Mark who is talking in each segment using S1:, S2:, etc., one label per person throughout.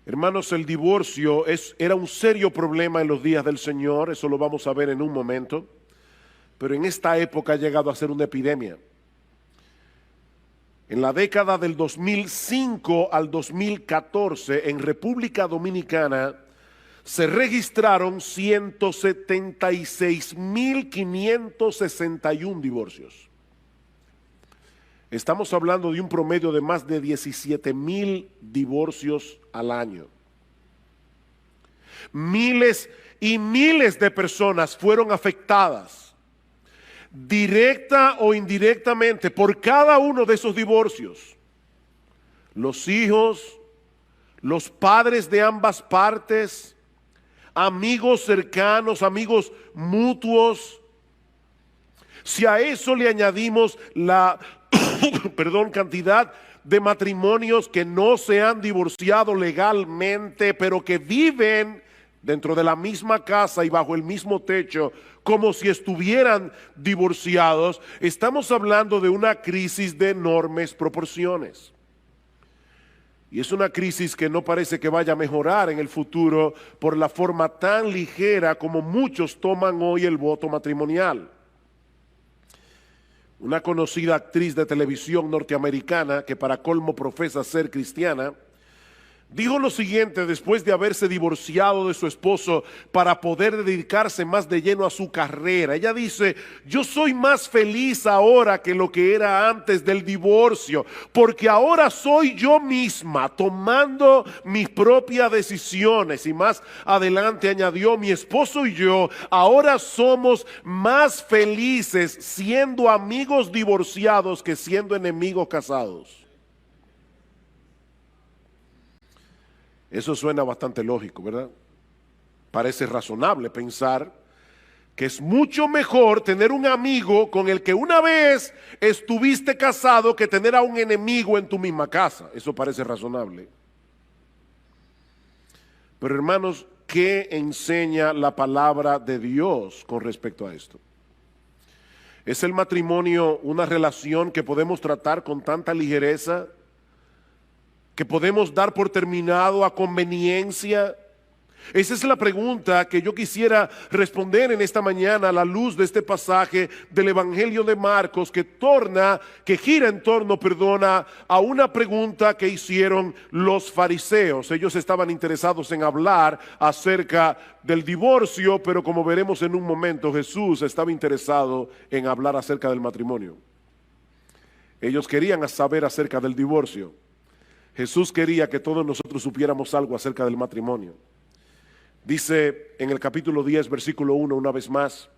S1: Hermanos, el divorcio era un serio problema en los días del Señor, eso lo vamos a ver en un momento, pero en esta época ha llegado a ser una epidemia. En la década del 2005 al 2014, en República Dominicana, se registraron 176.561 divorcios. Estamos hablando de un promedio de más de 17.000 divorcios al año. Miles y miles de personas fueron afectadas, directa o indirectamente, por cada uno de esos divorcios. Los hijos, los padres de ambas partes, amigos cercanos, amigos mutuos. Si a eso le añadimos la cantidad de matrimonios que no se han divorciado legalmente, pero que viven dentro de la misma casa y bajo el mismo techo, como si estuvieran divorciados, estamos hablando de una crisis de enormes proporciones. Y es una crisis que no parece que vaya a mejorar en el futuro por la forma tan ligera como muchos toman hoy el voto matrimonial. Una conocida actriz de televisión norteamericana, que para colmo profesa ser cristiana, dijo lo siguiente después de haberse divorciado de su esposo para poder dedicarse más de lleno a su carrera. Ella dice: yo soy más feliz ahora que lo que era antes del divorcio, porque ahora soy yo misma tomando mis propias decisiones. Y más adelante añadió: mi esposo y yo ahora somos más felices siendo amigos divorciados que siendo enemigos casados. Eso suena bastante lógico, ¿verdad? Parece razonable pensar que es mucho mejor tener un amigo con el que una vez estuviste casado que tener a un enemigo en tu misma casa. Eso parece razonable. Pero hermanos, ¿qué enseña la palabra de Dios con respecto a esto? ¿Es el matrimonio una relación que podemos tratar con tanta ligereza, que podemos dar por terminado a conveniencia? Esa es la pregunta que yo quisiera responder en esta mañana a la luz de este pasaje del Evangelio de Marcos, que gira en torno, a una pregunta que hicieron los fariseos. Ellos estaban interesados en hablar acerca del divorcio, pero como veremos en un momento, Jesús estaba interesado en hablar acerca del matrimonio. Ellos querían saber acerca del divorcio. Jesús quería que todos nosotros supiéramos algo acerca del matrimonio. Dice en el capítulo 10, versículo 1, una vez más: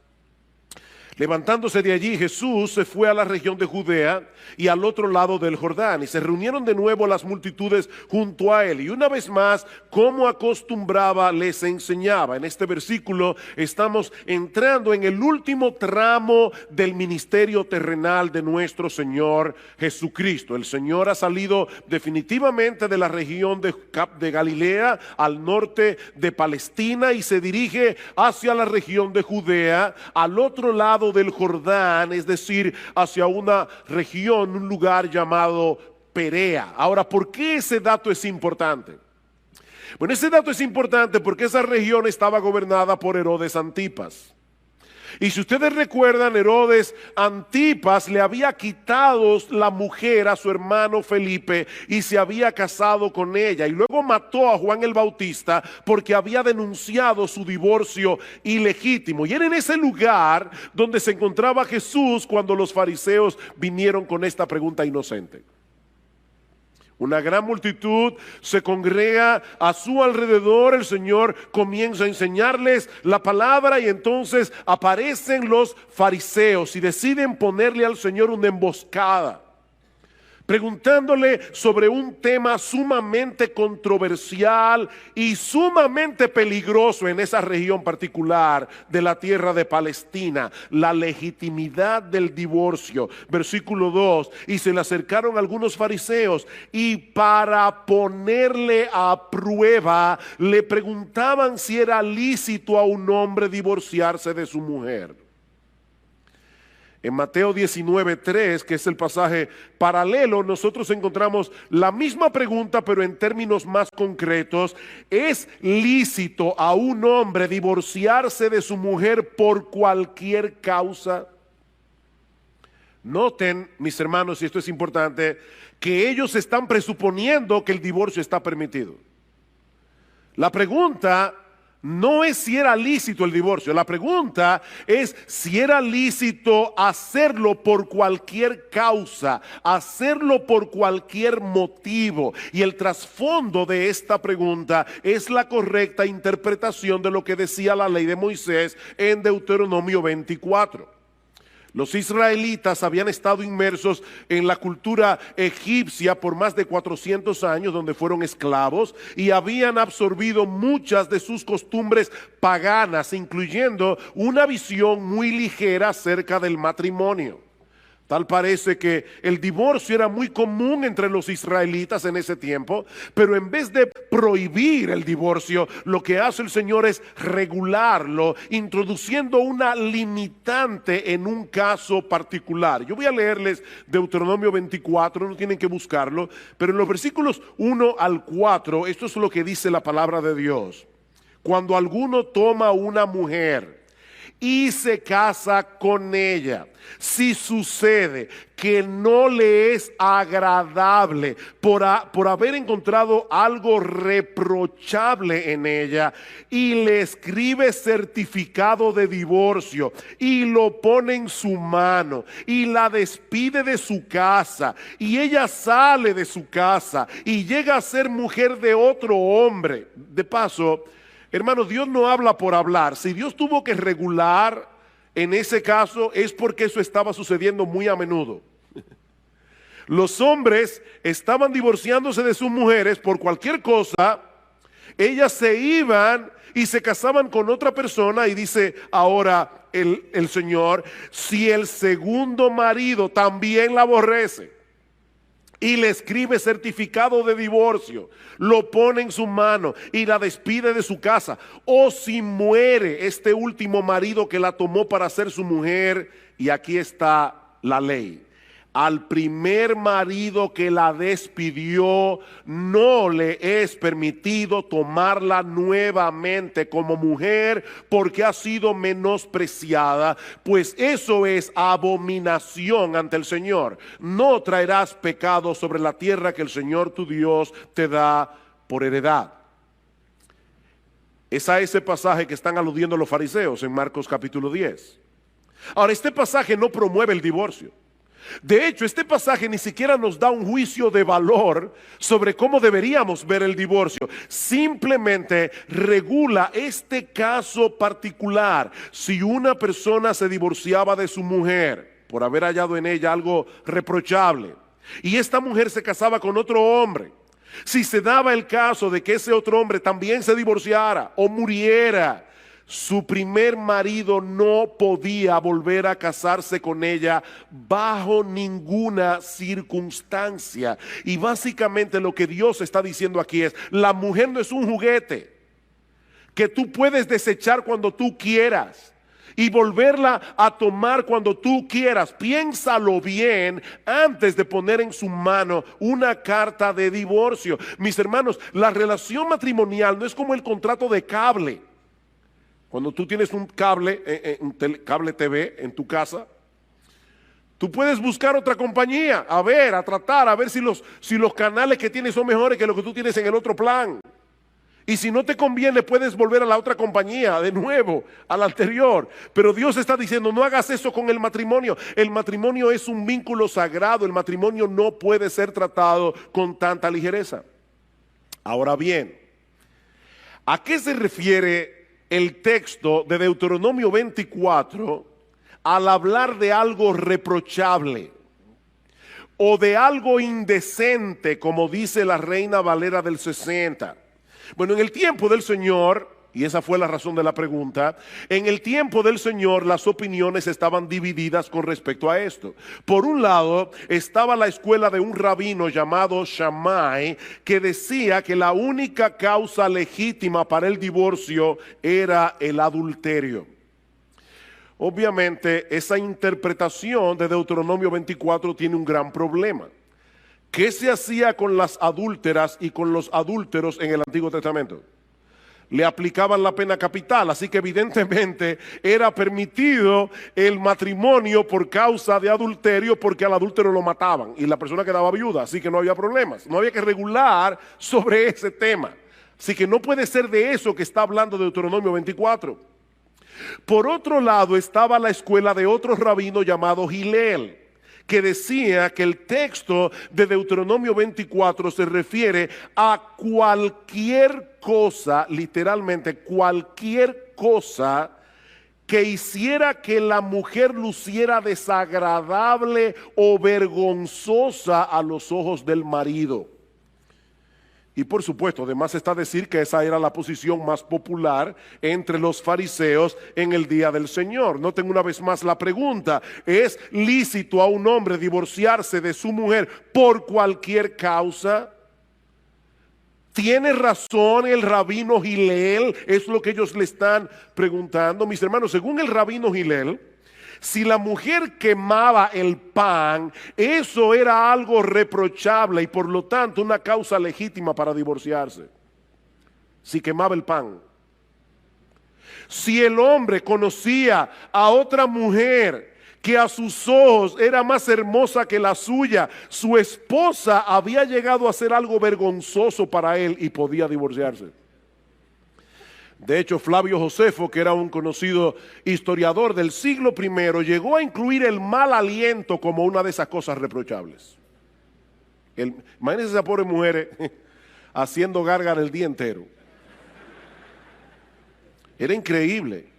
S1: levantándose de allí, Jesús se fue a la región de Judea y al otro lado del Jordán, y se reunieron de nuevo las multitudes junto a él, y una vez más, como acostumbraba, les enseñaba. En este versículo estamos entrando en el último tramo del ministerio terrenal de nuestro Señor Jesucristo. El Señor ha salido definitivamente de la región de Galilea al norte de Palestina y se dirige hacia la región de Judea, al otro lado del Jordán, es decir, hacia una región, un lugar llamado Perea. Ahora, ¿por qué ese dato es importante? Bueno, ese dato es importante porque esa región estaba gobernada por Herodes Antipas. Y si ustedes recuerdan, Herodes Antipas le había quitado la mujer a su hermano Felipe y se había casado con ella, y luego mató a Juan el Bautista porque había denunciado su divorcio ilegítimo. Y era en ese lugar donde se encontraba Jesús cuando los fariseos vinieron con esta pregunta inocente. Una gran multitud se congrega a su alrededor. El Señor comienza a enseñarles la palabra y entonces aparecen los fariseos y deciden ponerle al Señor una emboscada, preguntándole sobre un tema sumamente controversial y sumamente peligroso en esa región particular de la tierra de Palestina: la legitimidad del divorcio. Versículo 2: y se le acercaron algunos fariseos y para ponerle a prueba le preguntaban si era lícito a un hombre divorciarse de su mujer. En Mateo 19:3, que es el pasaje paralelo, nosotros encontramos la misma pregunta, pero en términos más concretos. ¿Es lícito a un hombre divorciarse de su mujer por cualquier causa? Noten, mis hermanos, y esto es importante, que ellos están presuponiendo que el divorcio está permitido. La pregunta no es si era lícito el divorcio, la pregunta es si era lícito hacerlo por cualquier causa, hacerlo por cualquier motivo. Y el trasfondo de esta pregunta es la correcta interpretación de lo que decía la ley de Moisés en Deuteronomio 24. Los israelitas habían estado inmersos en la cultura egipcia por más de 400 años, donde fueron esclavos, y habían absorbido muchas de sus costumbres paganas, incluyendo una visión muy ligera acerca del matrimonio. Tal parece que el divorcio era muy común entre los israelitas en ese tiempo, pero en vez de prohibir el divorcio, lo que hace el Señor es regularlo, introduciendo una limitante en un caso particular. Yo voy a leerles Deuteronomio 24, no tienen que buscarlo, pero en los versículos 1 al 4, esto es lo que dice la palabra de Dios. Cuando alguno toma una mujer y se casa con ella, si sucede que no le es agradable por haber encontrado algo reprochable en ella, y le escribe certificado de divorcio y lo pone en su mano y la despide de su casa, y ella sale de su casa y llega a ser mujer de otro hombre. De paso, hermanos, Dios no habla por hablar. Si Dios tuvo que regular en ese caso, es porque eso estaba sucediendo muy a menudo. Los hombres estaban divorciándose de sus mujeres por cualquier cosa. Ellas se iban y se casaban con otra persona, y dice ahora el Señor: si el segundo marido también la aborrece y le escribe certificado de divorcio, lo pone en su mano y la despide de su casa, o si muere este último marido que la tomó para ser su mujer, y aquí está la ley: al primer marido que la despidió no le es permitido tomarla nuevamente como mujer, porque ha sido menospreciada, pues eso es abominación ante el Señor. No traerás pecado sobre la tierra que el Señor tu Dios te da por heredad. Es a ese pasaje que están aludiendo los fariseos en Marcos capítulo 10. Ahora, este pasaje no promueve el divorcio. De hecho, este pasaje ni siquiera nos da un juicio de valor sobre cómo deberíamos ver el divorcio. Simplemente regula este caso particular. Si una persona se divorciaba de su mujer por haber hallado en ella algo reprochable, y esta mujer se casaba con otro hombre, si se daba el caso de que ese otro hombre también se divorciara o muriera, su primer marido no podía volver a casarse con ella bajo ninguna circunstancia. Y básicamente lo que Dios está diciendo aquí es: la mujer no es un juguete que tú puedes desechar cuando tú quieras y volverla a tomar cuando tú quieras. Piénsalo bien antes de poner en su mano una carta de divorcio. Mis hermanos, la relación matrimonial no es como el contrato de cable. Cuando tú tienes un cable, cable TV en tu casa, tú puedes buscar otra compañía, a tratar, a ver si los canales que tienes son mejores que los que tú tienes en el otro plan. Y si no te conviene, puedes volver a la otra compañía, de nuevo, a la anterior. Pero Dios está diciendo: no hagas eso con el matrimonio. El matrimonio es un vínculo sagrado. El matrimonio no puede ser tratado con tanta ligereza. Ahora bien, ¿a qué se refiere el texto de Deuteronomio 24 al hablar de algo reprochable o de algo indecente, como dice la Reina Valera del 60? Bueno, en el tiempo del Señor, y esa fue la razón de la pregunta, en el tiempo del Señor las opiniones estaban divididas con respecto a esto. Por un lado estaba la escuela de un rabino llamado Shammai, que decía que la única causa legítima para el divorcio era el adulterio. Obviamente, esa interpretación de Deuteronomio 24 tiene un gran problema. ¿Qué se hacía con las adúlteras y con los adúlteros en el Antiguo Testamento? Le aplicaban la pena capital, así que evidentemente era permitido el matrimonio por causa de adulterio, porque al adúltero lo mataban y la persona quedaba viuda, así que no había problemas, no había que regular sobre ese tema. Así que no puede ser de eso que está hablando Deuteronomio 24. Por otro lado estaba la escuela de otro rabino llamado Hillel, que decía que el texto de Deuteronomio 24 se refiere a cualquier cosa, literalmente cualquier cosa que hiciera que la mujer luciera desagradable o vergonzosa a los ojos del marido. Y por supuesto, además está decir que esa era la posición más popular entre los fariseos en el día del Señor. Noten una vez más la pregunta: ¿es lícito a un hombre divorciarse de su mujer por cualquier causa? ¿Tiene razón el rabino Hillel? Es lo que ellos le están preguntando. Mis hermanos, según el rabino Hillel, si la mujer quemaba el pan, eso era algo reprochable y por lo tanto una causa legítima para divorciarse. Si quemaba el pan. Si el hombre conocía a otra mujer que a sus ojos era más hermosa que la suya, su esposa había llegado a ser algo vergonzoso para él y podía divorciarse. De hecho, Flavio Josefo, que era un conocido historiador del siglo I, llegó a incluir el mal aliento como una de esas cosas reprochables. Imagínense esas pobres mujeres haciendo gárgara el día entero. Era increíble.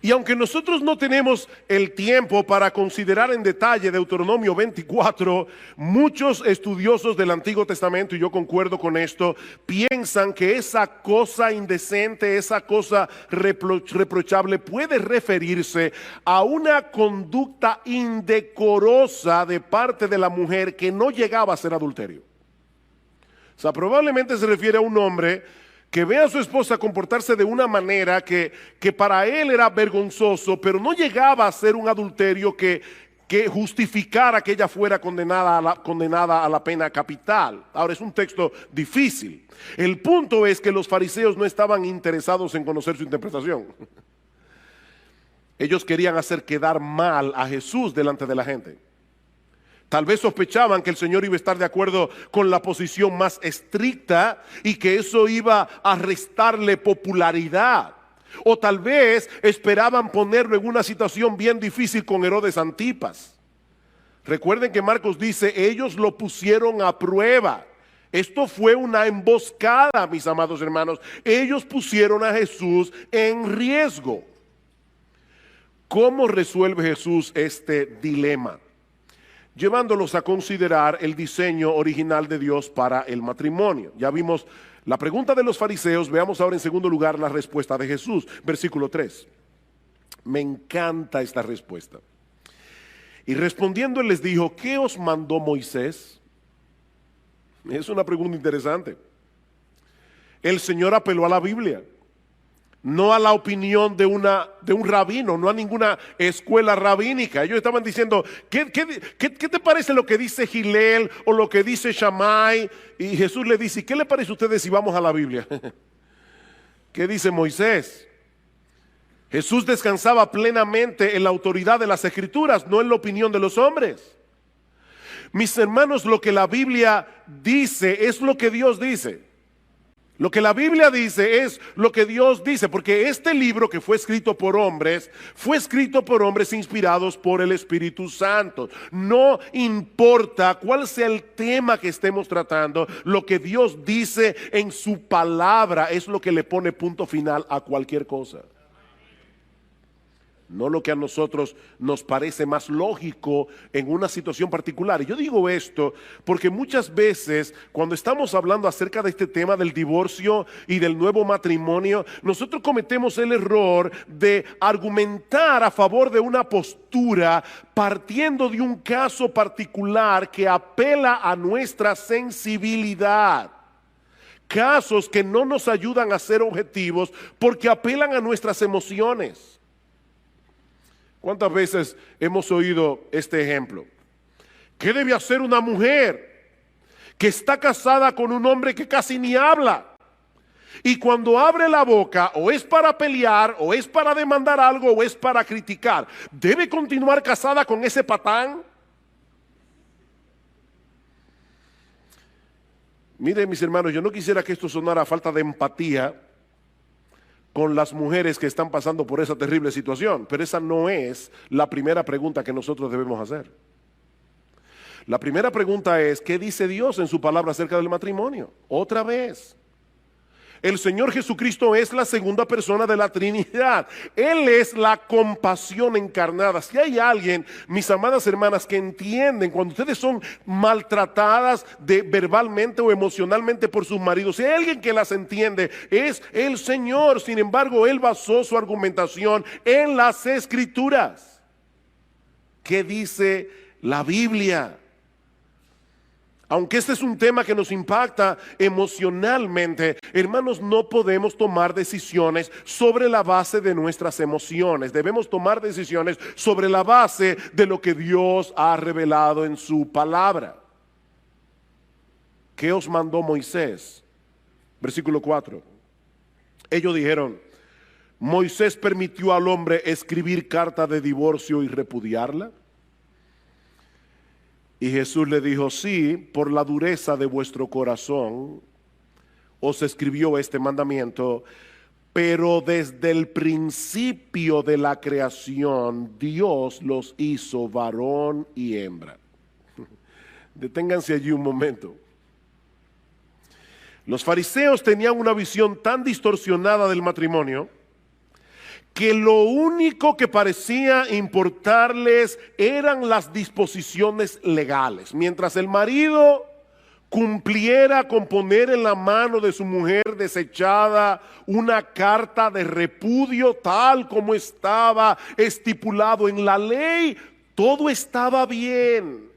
S1: Y aunque nosotros no tenemos el tiempo para considerar en detalle Deuteronomio 24, muchos estudiosos del Antiguo Testamento, y yo concuerdo con esto, piensan que esa cosa indecente, esa cosa reprochable puede referirse a una conducta indecorosa de parte de la mujer que no llegaba a ser adulterio. O sea, probablemente se refiere a un hombre que ve a su esposa comportarse de una manera que para él era vergonzoso, pero no llegaba a ser un adulterio que justificara que ella fuera condenada a la pena capital. Ahora, es un texto difícil. El punto es que los fariseos no estaban interesados en conocer su interpretación. Ellos querían hacer quedar mal a Jesús delante de la gente. Tal vez sospechaban que el Señor iba a estar de acuerdo con la posición más estricta y que eso iba a restarle popularidad. O tal vez esperaban ponerlo en una situación bien difícil con Herodes Antipas. Recuerden que Marcos dice, ellos lo pusieron a prueba. Esto fue una emboscada, mis amados hermanos. Ellos pusieron a Jesús en riesgo. ¿Cómo resuelve Jesús este dilema? Llevándolos a considerar el diseño original de Dios para el matrimonio. Ya vimos la pregunta de los fariseos, veamos ahora en segundo lugar la respuesta de Jesús. Versículo 3. Me encanta esta respuesta. Y respondiendo él les dijo, ¿qué os mandó Moisés? Es una pregunta interesante. El Señor apeló a la Biblia, no a la opinión de un rabino, no a ninguna escuela rabínica. Ellos estaban diciendo, ¿qué te parece lo que dice Hillel o lo que dice Shammai? Y Jesús le dice, ¿qué le parece a ustedes si vamos a la Biblia? ¿Qué dice Moisés? Jesús descansaba plenamente en la autoridad de las Escrituras, no en la opinión de los hombres. Mis hermanos, lo que la Biblia dice es lo que Dios dice. Lo que la Biblia dice es lo que Dios dice, porque este libro que fue escrito por hombres inspirados por el Espíritu Santo. No importa cuál sea el tema que estemos tratando, lo que Dios dice en su palabra es lo que le pone punto final a cualquier cosa. No lo que a nosotros nos parece más lógico en una situación particular. Y yo digo esto porque muchas veces cuando estamos hablando acerca de este tema del divorcio y del nuevo matrimonio, nosotros cometemos el error de argumentar a favor de una postura partiendo de un caso particular que apela a nuestra sensibilidad. Casos que no nos ayudan a ser objetivos porque apelan a nuestras emociones. ¿Cuántas veces hemos oído este ejemplo? ¿Qué debe hacer una mujer que está casada con un hombre que casi ni habla? Y cuando abre la boca, o es para pelear, o es para demandar algo, o es para criticar, ¿debe continuar casada con ese patán? Miren, mis hermanos, yo no quisiera que esto sonara a falta de empatía con las mujeres que están pasando por esa terrible situación, pero esa no es la primera pregunta que nosotros debemos hacer. La primera pregunta es, ¿qué dice Dios en su palabra acerca del matrimonio? Otra vez, el Señor Jesucristo es la segunda persona de la Trinidad. Él es la compasión encarnada. Si hay alguien, mis amadas hermanas, que entienden cuando ustedes son maltratadas verbalmente o emocionalmente por sus maridos, si hay alguien que las entiende, es el Señor. Sin embargo, Él basó su argumentación en las Escrituras. ¿Qué dice la Biblia? Aunque este es un tema que nos impacta emocionalmente, hermanos, no podemos tomar decisiones sobre la base de nuestras emociones. Debemos tomar decisiones sobre la base de lo que Dios ha revelado en su palabra. ¿Qué os mandó Moisés? Versículo 4. Ellos dijeron, Moisés permitió al hombre escribir carta de divorcio y repudiarla. Y Jesús le dijo, sí, por la dureza de vuestro corazón os escribió este mandamiento, pero desde el principio de la creación Dios los hizo varón y hembra. Deténganse allí un momento. Los fariseos tenían una visión tan distorsionada del matrimonio que lo único que parecía importarles eran las disposiciones legales. Mientras el marido cumpliera con poner en la mano de su mujer desechada una carta de repudio tal como estaba estipulado en la ley, todo estaba bien.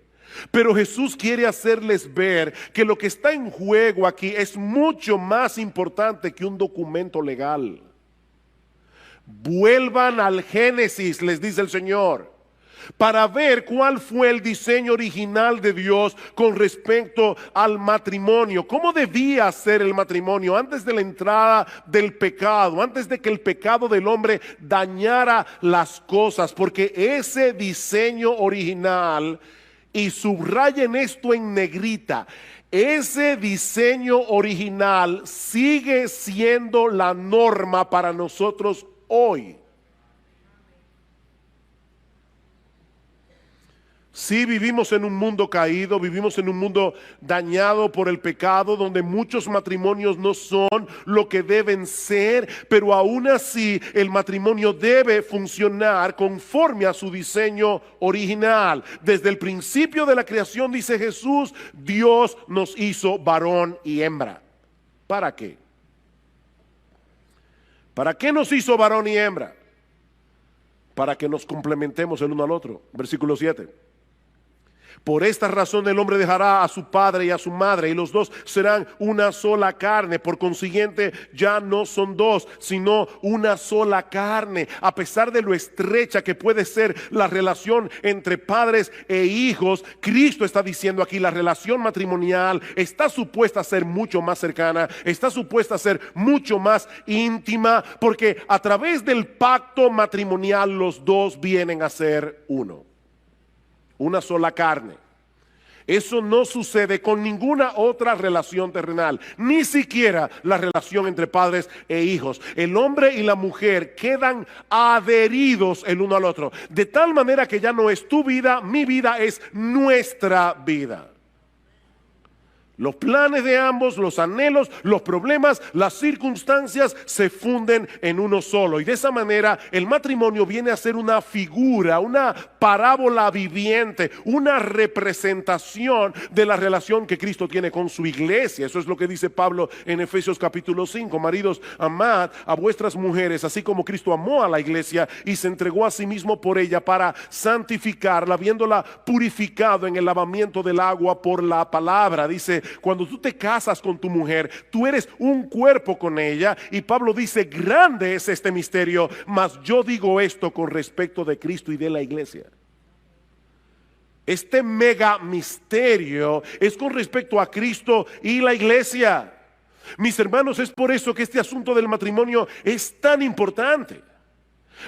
S1: Pero Jesús quiere hacerles ver que lo que está en juego aquí es mucho más importante que un documento legal. Vuelvan al Génesis, les dice el Señor, para ver cuál fue el diseño original de Dios con respecto al matrimonio. ¿Cómo debía ser el matrimonio antes de la entrada del pecado, antes de que el pecado del hombre dañara las cosas? Porque ese diseño original, y subrayen esto en negrita, ese diseño original sigue siendo la norma para nosotros hoy. Sí, vivimos en un mundo caído, vivimos en un mundo dañado por el pecado, donde muchos matrimonios no son lo que deben ser, pero aún así el matrimonio debe funcionar conforme a su diseño original. Desde el principio de la creación, dice Jesús, Dios nos hizo varón y hembra. ¿Para qué? ¿Para qué nos hizo varón y hembra? Para que nos complementemos el uno al otro. Versículo 7. Por esta razón el hombre dejará a su padre y a su madre, y los dos serán una sola carne. Por consiguiente, ya no son dos, sino una sola carne. A pesar de lo estrecha que puede ser la relación entre padres e hijos, Cristo está diciendo aquí, la relación matrimonial está supuesta a ser mucho más cercana, está supuesta a ser mucho más íntima, porque a través del pacto matrimonial los dos vienen a ser uno. Una sola carne. Eso no sucede con ninguna otra relación terrenal, ni siquiera la relación entre padres e hijos. El hombre y la mujer quedan adheridos el uno al otro, de tal manera que ya no es tu vida, mi vida, es nuestra vida. Los planes de ambos, los anhelos, los problemas, las circunstancias se funden en uno solo. Y de esa manera el matrimonio viene a ser una figura, una parábola viviente, una representación de la relación que Cristo tiene con su iglesia. Eso es lo que dice Pablo en Efesios capítulo 5. Maridos, amad a vuestras mujeres, así como Cristo amó a la iglesia y se entregó a sí mismo por ella para santificarla, habiéndola purificado en el lavamiento del agua por la palabra. Dice cuando tú te casas con tu mujer, tú eres un cuerpo con ella. Y Pablo dice, grande es este misterio, mas yo digo esto con respecto de Cristo y de la iglesia. Este mega misterio es con respecto a Cristo y la iglesia. Mis hermanos, es por eso que este asunto del matrimonio es tan importante.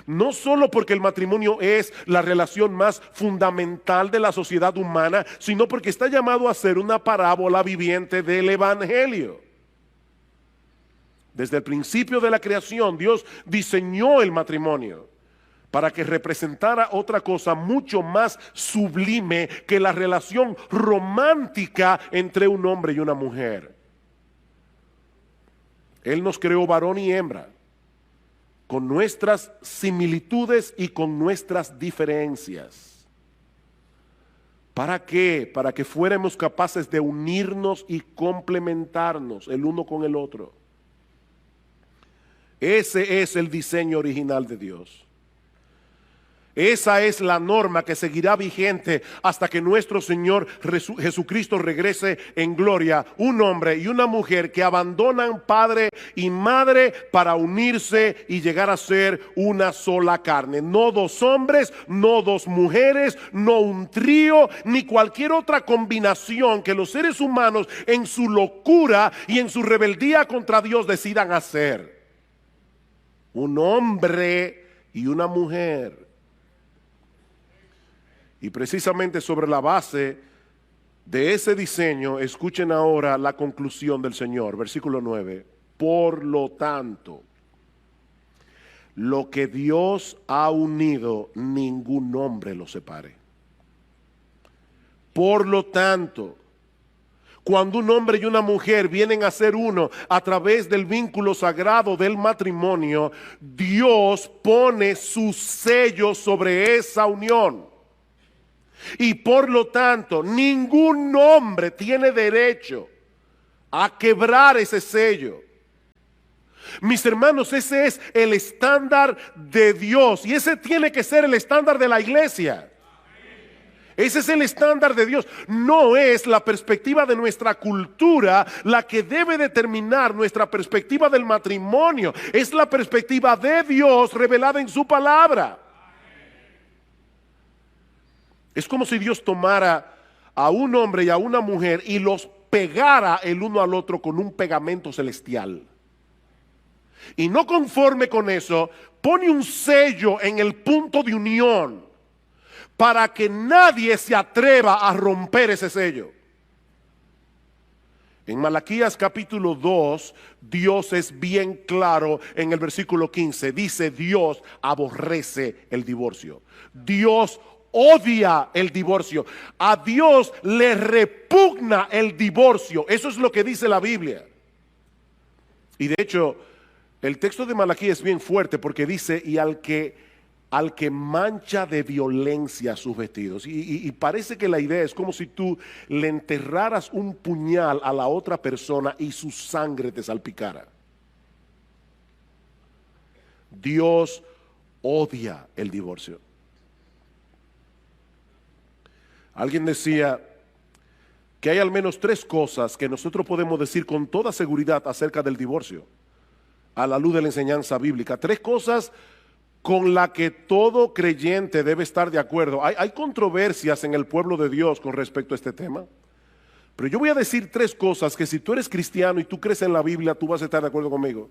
S1: No solo porque el matrimonio es la relación más fundamental de la sociedad humana, sino porque está llamado a ser una parábola viviente del evangelio. Desde el principio de la creación, Dios diseñó el matrimonio para que representara otra cosa mucho más sublime que la relación romántica entre un hombre y una mujer. Él nos creó varón y hembra, con nuestras similitudes y con nuestras diferencias. ¿Para qué? Para que fuéramos capaces de unirnos y complementarnos el uno con el otro. Ese es el diseño original de Dios. Esa es la norma que seguirá vigente hasta que nuestro Señor Jesucristo regrese en gloria. Un hombre y una mujer que abandonan padre y madre para unirse y llegar a ser una sola carne. No dos hombres, no dos mujeres, no un trío, ni cualquier otra combinación que los seres humanos en su locura y en su rebeldía contra Dios decidan hacer. Un hombre y una mujer. Y precisamente sobre la base de ese diseño, escuchen ahora la conclusión del Señor, versículo 9. Por lo tanto, lo que Dios ha unido, ningún hombre lo separe. Por lo tanto, cuando un hombre y una mujer vienen a ser uno a través del vínculo sagrado del matrimonio, Dios pone su sello sobre esa unión. Y por lo tanto, ningún hombre tiene derecho a quebrar ese sello. Mis hermanos, ese es el estándar de Dios y ese tiene que ser el estándar de la iglesia. Ese es el estándar de Dios. No es la perspectiva de nuestra cultura la que debe determinar nuestra perspectiva del matrimonio. Es la perspectiva de Dios revelada en su palabra. Es como si Dios tomara a un hombre y a una mujer y los pegara el uno al otro con un pegamento celestial. Y no conforme con eso, pone un sello en el punto de unión para que nadie se atreva a romper ese sello. En Malaquías capítulo 2, Dios es bien claro en el versículo 15. Dice, Dios aborrece el divorcio. Dios odia el divorcio. A Dios le repugna el divorcio. Eso es lo que dice la Biblia. Y de hecho, el texto de Malaquías es bien fuerte porque dice, y al que mancha de violencia sus vestidos. Y parece que la idea es como si tú le enterraras un puñal a la otra persona y su sangre te salpicara. Dios odia el divorcio. Alguien decía que hay al menos 3 cosas que nosotros podemos decir con toda seguridad acerca del divorcio, a la luz de la enseñanza bíblica. 3 cosas con las que todo creyente debe estar de acuerdo. Hay controversias en el pueblo de Dios con respecto a este tema, pero yo voy a decir 3 cosas que si tú eres cristiano y tú crees en la Biblia, tú vas a estar de acuerdo conmigo.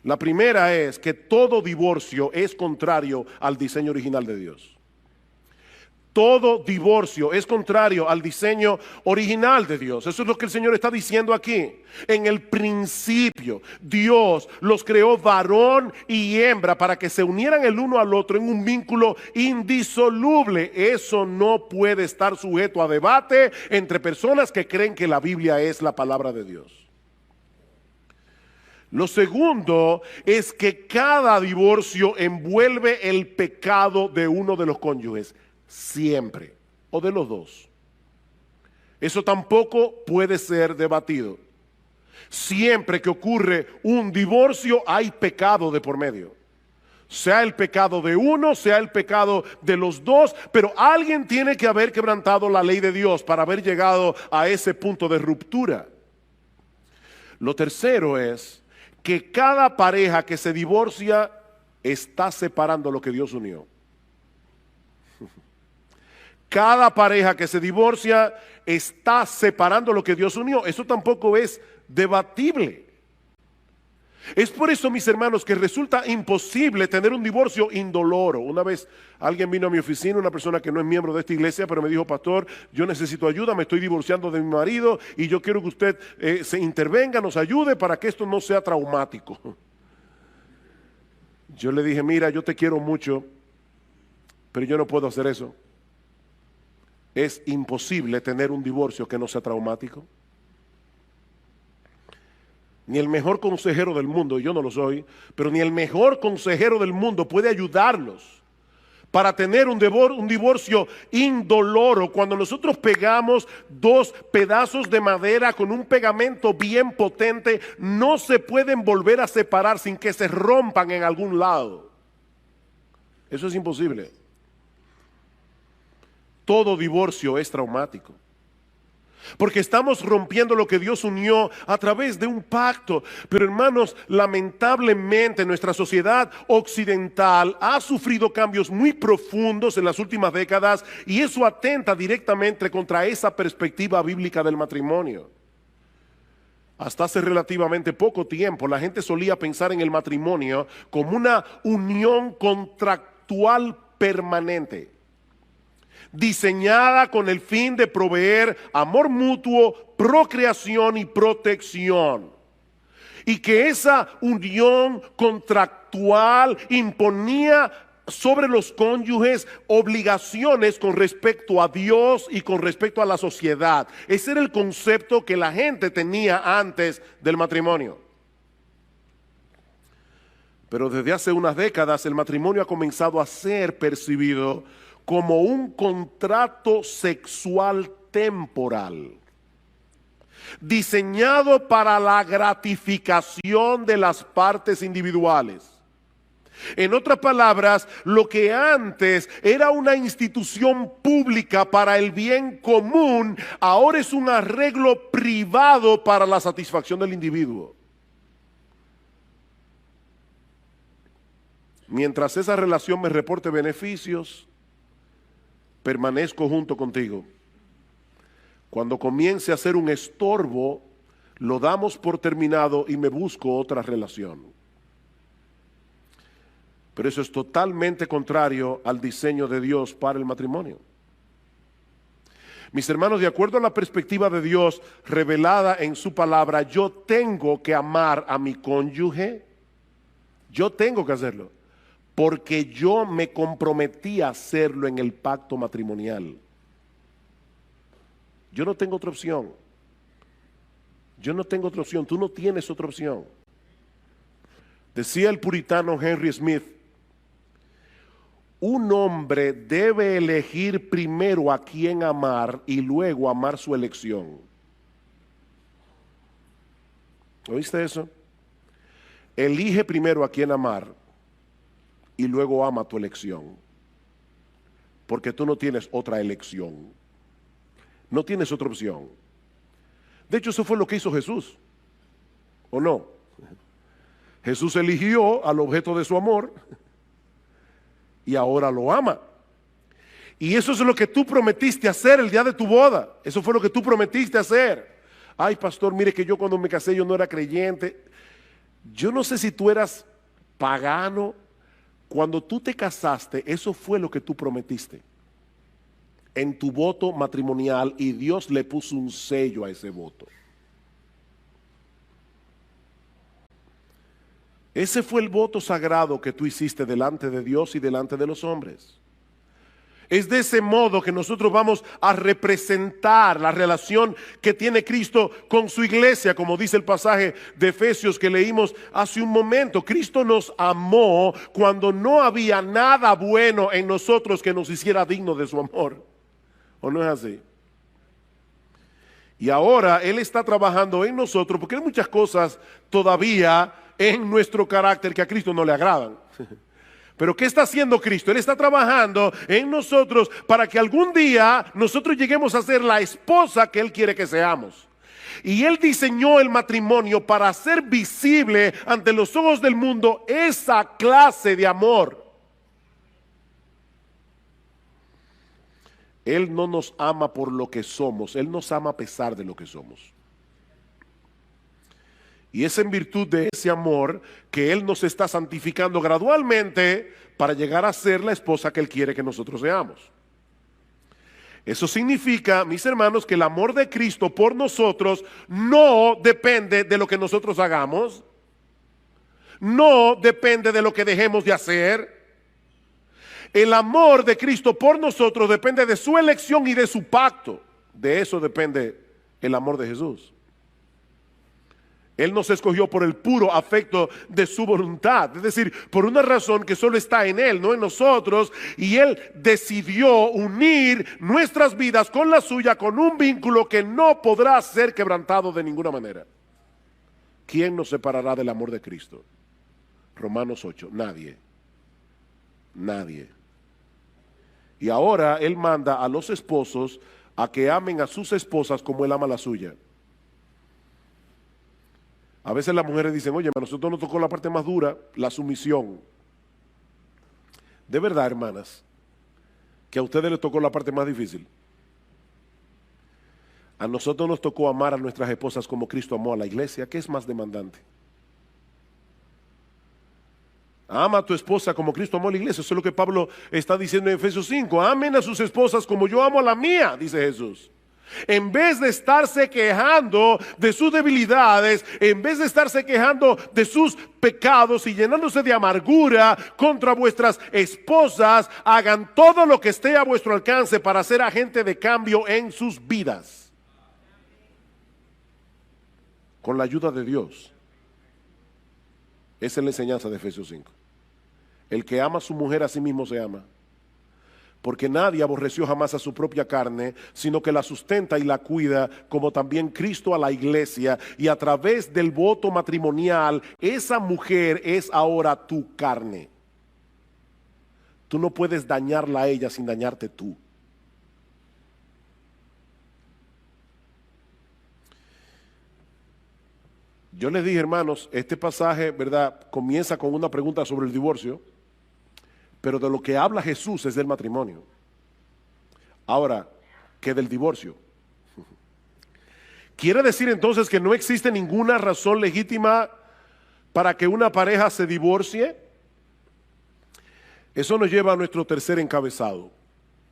S1: La primera es que todo divorcio es contrario al diseño original de Dios. Todo divorcio es contrario al diseño original de Dios. Eso es lo que el Señor está diciendo aquí. En el principio, Dios los creó varón y hembra para que se unieran el uno al otro en un vínculo indisoluble. Eso no puede estar sujeto a debate entre personas que creen que la Biblia es la palabra de Dios. Lo segundo es que cada divorcio envuelve el pecado de uno de los cónyuges. Siempre, o de los dos. Eso tampoco puede ser debatido. Siempre que ocurre un divorcio hay pecado de por medio. Sea el pecado de uno, sea el pecado de los dos, pero alguien tiene que haber quebrantado la ley de Dios para haber llegado a ese punto de ruptura. Lo tercero es que cada pareja que se divorcia está separando lo que Dios unió. Cada pareja que se divorcia está separando lo que Dios unió. Eso tampoco es debatible. Es por eso, mis hermanos, que resulta imposible tener un divorcio indoloro. Una vez alguien vino a mi oficina, una persona que no es miembro de esta iglesia, pero me dijo: pastor, yo necesito ayuda, me estoy divorciando de mi marido y yo quiero que usted se intervenga, nos ayude para que esto no sea traumático. Yo le dije: mira, yo te quiero mucho, pero yo no puedo hacer eso. Es imposible tener un divorcio que no sea traumático. Ni el mejor consejero del mundo, y yo no lo soy, pero ni el mejor consejero del mundo puede ayudarlos para tener un divorcio indoloro. Cuando nosotros pegamos dos pedazos de madera con un pegamento bien potente, no se pueden volver a separar sin que se rompan en algún lado. Eso es imposible. Todo divorcio es traumático, porque estamos rompiendo lo que Dios unió a través de un pacto. Pero hermanos, lamentablemente nuestra sociedad occidental ha sufrido cambios muy profundos en las últimas décadas, y eso atenta directamente contra esa perspectiva bíblica del matrimonio. Hasta hace relativamente poco tiempo la gente solía pensar en el matrimonio como una unión contractual permanente, diseñada con el fin de proveer amor mutuo, procreación y protección. Y que esa unión contractual imponía sobre los cónyuges obligaciones con respecto a Dios y con respecto a la sociedad. Ese era el concepto que la gente tenía antes del matrimonio. Pero desde hace unas décadas el matrimonio ha comenzado a ser percibido como un contrato sexual temporal, diseñado para la gratificación de las partes individuales. En otras palabras, lo que antes era una institución pública para el bien común, ahora es un arreglo privado para la satisfacción del individuo. Mientras esa relación me reporte beneficios, permanezco junto contigo. Cuando comience a ser un estorbo, lo damos por terminado y me busco otra relación. Pero eso es totalmente contrario al diseño de Dios para el matrimonio. Mis hermanos, de acuerdo a la perspectiva de Dios revelada en su palabra, yo tengo que amar a mi cónyuge. Yo tengo que hacerlo, porque yo me comprometí a hacerlo en el pacto matrimonial. Yo no tengo otra opción. Yo no tengo otra opción. Tú no tienes otra opción. Decía el puritano Henry Smith: un hombre debe elegir primero a quién amar y luego amar su elección. ¿Oíste eso? Elige primero a quién amar y luego ama tu elección, porque tú no tienes otra elección, no tienes otra opción. De hecho, eso fue lo que hizo Jesús, ¿o no? Jesús eligió al objeto de su amor y ahora lo ama. Y eso es lo que tú prometiste hacer el día de tu boda. Eso fue lo que tú prometiste hacer. Ay, pastor, mire que yo cuando me casé yo no era creyente. Yo no sé si tú eras pagano. Cuando tú te casaste, eso fue lo que tú prometiste en tu voto matrimonial, y Dios le puso un sello a ese voto. Ese fue el voto sagrado que tú hiciste delante de Dios y delante de los hombres. Es de ese modo que nosotros vamos a representar la relación que tiene Cristo con su iglesia, como dice el pasaje de Efesios que leímos hace un momento. Cristo nos amó cuando no había nada bueno en nosotros que nos hiciera dignos de su amor. ¿O no es así? Y ahora Él está trabajando en nosotros, porque hay muchas cosas todavía en nuestro carácter que a Cristo no le agradan. Pero ¿qué está haciendo Cristo? Él está trabajando en nosotros para que algún día nosotros lleguemos a ser la esposa que Él quiere que seamos. Y Él diseñó el matrimonio para hacer visible ante los ojos del mundo esa clase de amor. Él no nos ama por lo que somos, Él nos ama a pesar de lo que somos. Y es en virtud de ese amor que Él nos está santificando gradualmente para llegar a ser la esposa que Él quiere que nosotros seamos. Eso significa, mis hermanos, que el amor de Cristo por nosotros no depende de lo que nosotros hagamos, no depende de lo que dejemos de hacer. El amor de Cristo por nosotros depende de su elección y de su pacto. De eso depende el amor de Jesús. Él nos escogió por el puro afecto de su voluntad, es decir, por una razón que solo está en Él, no en nosotros, y Él decidió unir nuestras vidas con la suya, con un vínculo que no podrá ser quebrantado de ninguna manera. ¿Quién nos separará del amor de Cristo? Romanos 8, nadie, nadie. Y ahora Él manda a los esposos a que amen a sus esposas como Él ama a la suya. A veces las mujeres dicen, oye, a nosotros nos tocó la parte más dura, la sumisión. De verdad, hermanas, que a ustedes les tocó la parte más difícil. A nosotros nos tocó amar a nuestras esposas como Cristo amó a la iglesia. ¿Qué es más demandante? Ama a tu esposa como Cristo amó a la iglesia. Eso es lo que Pablo está diciendo en Efesios 5. Amen a sus esposas como yo amo a la mía, dice Jesús. En vez de estarse quejando de sus debilidades, en vez de estarse quejando de sus pecados y llenándose de amargura contra vuestras esposas, hagan todo lo que esté a vuestro alcance para ser agente de cambio en sus vidas. Con la ayuda de Dios. Esa es la enseñanza de Efesios 5. El que ama a su mujer a sí mismo se ama. Porque nadie aborreció jamás a su propia carne, sino que la sustenta y la cuida, como también Cristo a la iglesia. Y a través del voto matrimonial, esa mujer es ahora tu carne. Tú no puedes dañarla a ella sin dañarte tú. Yo les dije, hermanos, este pasaje, ¿verdad?, comienza con una pregunta sobre el divorcio. Pero de lo que habla Jesús es del matrimonio. Ahora, ¿qué del divorcio? ¿Quiere decir entonces que no existe ninguna razón legítima para que una pareja se divorcie? Eso nos lleva a nuestro tercer encabezado.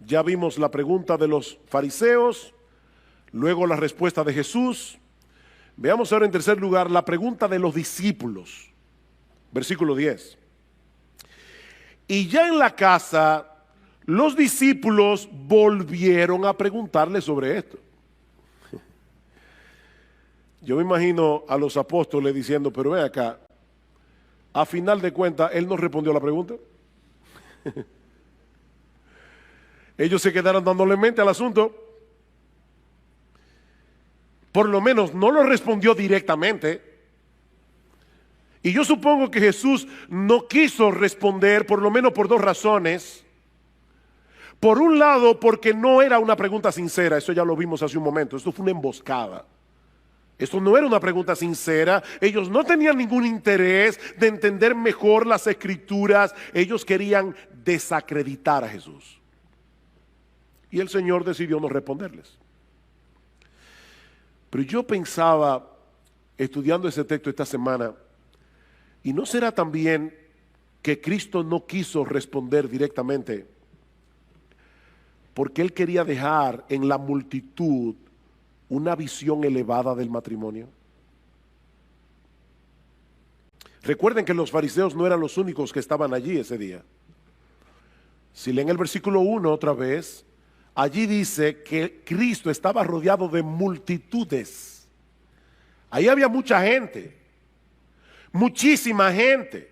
S1: Ya vimos la pregunta de los fariseos, luego la respuesta de Jesús. Veamos ahora en tercer lugar la pregunta de los discípulos. Versículo 10. Y ya en la casa, los discípulos volvieron a preguntarle sobre esto. Yo me imagino a los apóstoles diciendo, pero ven acá, a final de cuentas, él no respondió a la pregunta. Ellos se quedaron dándole mente al asunto. Por lo menos no lo respondió directamente. Y yo supongo que Jesús no quiso responder, por lo menos por dos razones. Por un lado, porque no era una pregunta sincera, eso ya lo vimos hace un momento, esto fue una emboscada. Esto no era una pregunta sincera, ellos no tenían ningún interés de entender mejor las escrituras, ellos querían desacreditar a Jesús. Y el Señor decidió no responderles. Pero yo pensaba, estudiando ese texto esta semana, ¿y no será también que Cristo no quiso responder directamente porque Él quería dejar en la multitud una visión elevada del matrimonio? Recuerden que los fariseos no eran los únicos que estaban allí ese día. Si leen el versículo 1 otra vez, allí dice que Cristo estaba rodeado de multitudes. Ahí había mucha gente. Muchísima gente.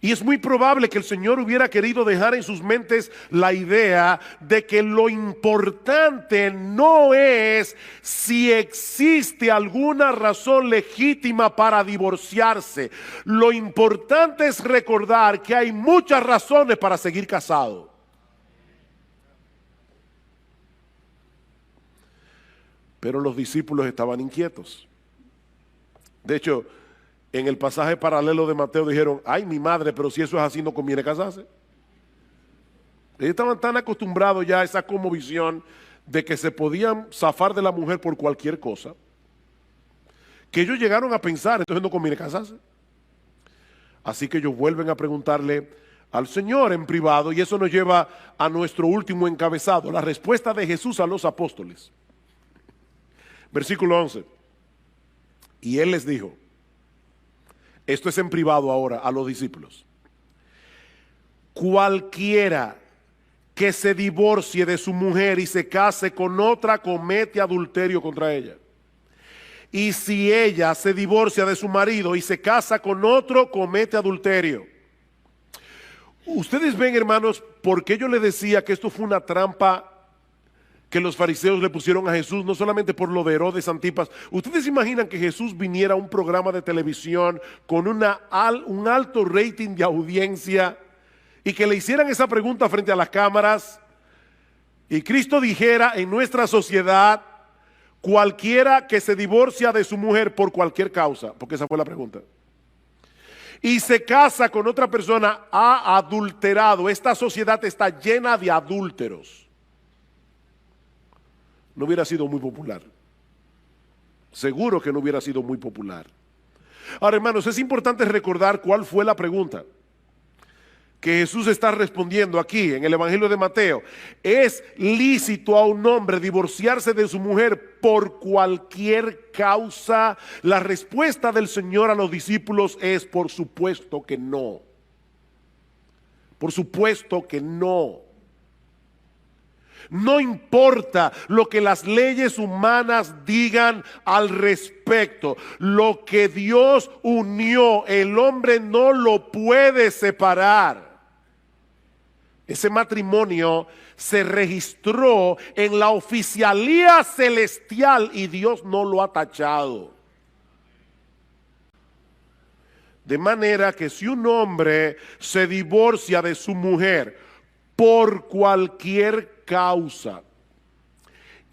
S1: Y es muy probable que el Señor hubiera querido dejar en sus mentes la idea de que lo importante no es si existe alguna razón legítima para divorciarse. Lo importante es recordar que hay muchas razones para seguir casado. Pero los discípulos estaban inquietos. De hecho, en el pasaje paralelo de Mateo dijeron, ay mi madre, pero si eso es así no conviene casarse. Ellos estaban tan acostumbrados ya a esa cosmovisión de que se podían zafar de la mujer por cualquier cosa, que ellos llegaron a pensar, entonces no conviene casarse. Así que ellos vuelven a preguntarle al Señor en privado, y eso nos lleva a nuestro último encabezado, la respuesta de Jesús a los apóstoles. Versículo 11. Y Él les dijo, esto es en privado ahora a los discípulos, cualquiera que se divorcie de su mujer y se case con otra comete adulterio contra ella. Y si ella se divorcia de su marido y se casa con otro, comete adulterio. Ustedes ven, hermanos, por qué yo les decía que esto fue una trampa que los fariseos le pusieron a Jesús, no solamente por lo de Herodes Antipas. ¿Ustedes imaginan que Jesús viniera a un programa de televisión con un alto rating de audiencia y que le hicieran esa pregunta frente a las cámaras y Cristo dijera en nuestra sociedad, cualquiera que se divorcia de su mujer por cualquier causa, porque esa fue la pregunta, y se casa con otra persona, ha adulterado? Esta sociedad está llena de adúlteros. No hubiera sido muy popular. Seguro que no hubiera sido muy popular. Ahora, hermanos, es importante recordar cuál fue la pregunta que Jesús está respondiendo aquí en el Evangelio de Mateo. ¿Es lícito a un hombre divorciarse de su mujer por cualquier causa? La respuesta del Señor a los discípulos es por supuesto que no. Por supuesto que no. No importa lo que las leyes humanas digan al respecto. Lo que Dios unió, el hombre no lo puede separar. Ese matrimonio se registró en la oficialía celestial y Dios no lo ha tachado. De manera que si un hombre se divorcia de su mujer por cualquier causa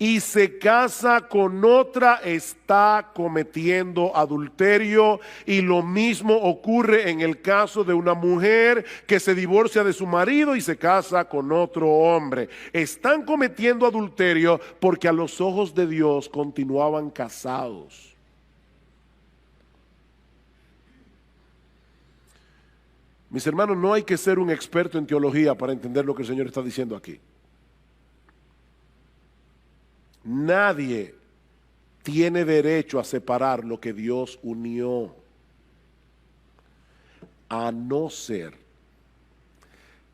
S1: y se casa con otra, está cometiendo adulterio. Y lo mismo ocurre en el caso de una mujer que se divorcia de su marido y se casa con otro hombre. Están cometiendo adulterio porque a los ojos de Dios continuaban casados. Mis hermanos, no hay que ser un experto en teología para entender lo que el Señor está diciendo aquí. Nadie tiene derecho a separar lo que Dios unió, a no ser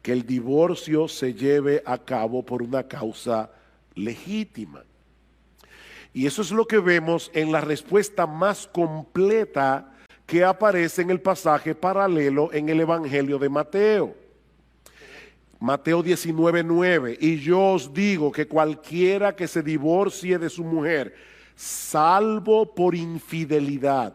S1: que el divorcio se lleve a cabo por una causa legítima. Y eso es lo que vemos en la respuesta más completa que aparece en el pasaje paralelo en el Evangelio de Mateo. Mateo 19:9, y yo os digo que cualquiera que se divorcie de su mujer, salvo por infidelidad,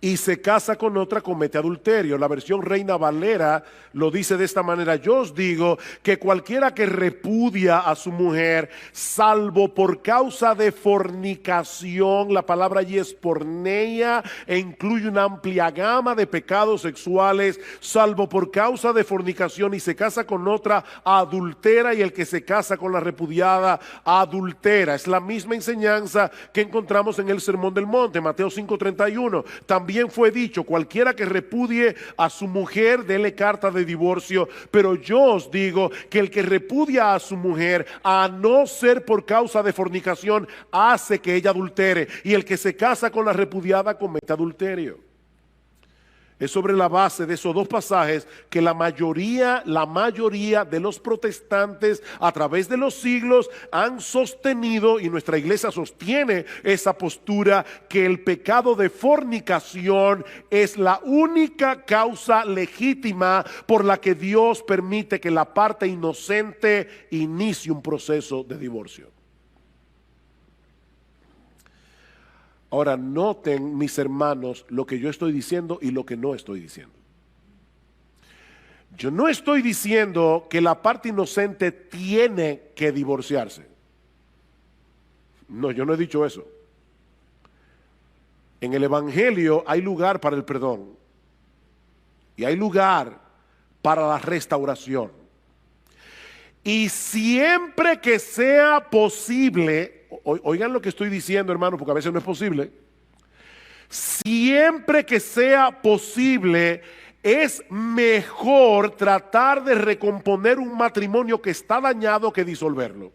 S1: y se casa con otra, comete adulterio. La versión Reina Valera lo dice de esta manera: yo os digo que cualquiera que repudia a su mujer, salvo por causa de fornicación, la palabra allí es porneia e incluye una amplia gama de pecados sexuales, salvo por causa de fornicación y se casa con otra, adultera, y el que se casa con la repudiada, adultera. Es la misma enseñanza que encontramos en el Sermón del Monte, Mateo 5:31. También fue dicho: cualquiera que repudie a su mujer, dele carta de divorcio. Pero yo os digo que el que repudia a su mujer, a no ser por causa de fornicación, hace que ella adultere, y el que se casa con la repudiada comete adulterio. Es sobre la base de esos dos pasajes que la mayoría de los protestantes a través de los siglos han sostenido, y nuestra iglesia sostiene esa postura, que el pecado de fornicación es la única causa legítima por la que Dios permite que la parte inocente inicie un proceso de divorcio. Ahora, noten, mis hermanos, lo que yo estoy diciendo y lo que no estoy diciendo. Yo no estoy diciendo que la parte inocente tiene que divorciarse. No, yo no he dicho eso. En el Evangelio hay lugar para el perdón y hay lugar para la restauración. Y siempre que sea posible, oigan lo que estoy diciendo, hermano, porque a veces no es posible. Siempre que sea posible, es mejor tratar de recomponer un matrimonio que está dañado que disolverlo.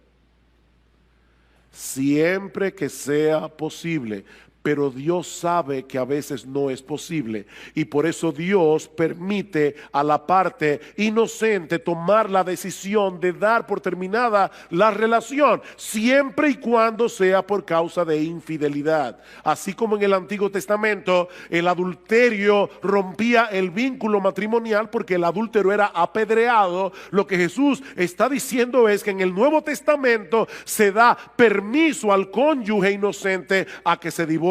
S1: Siempre que sea posible. Pero Dios sabe que a veces no es posible y por eso Dios permite a la parte inocente tomar la decisión de dar por terminada la relación, siempre y cuando sea por causa de infidelidad. Así como en el Antiguo Testamento el adulterio rompía el vínculo matrimonial porque el adúltero era apedreado, lo que Jesús está diciendo es que en el Nuevo Testamento se da permiso al cónyuge inocente a que se divorcie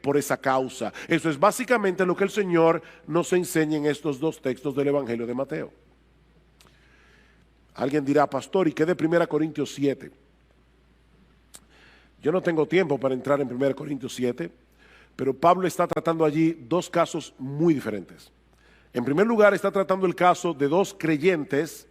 S1: por esa causa. Eso es básicamente lo que el Señor nos enseña en estos dos textos del Evangelio de Mateo. Alguien dirá, pastor, ¿y qué de 1 Corintios 7? Yo no tengo tiempo para entrar en 1 Corintios 7, pero Pablo está tratando allí dos casos muy diferentes. En primer lugar, está tratando el caso de dos creyentes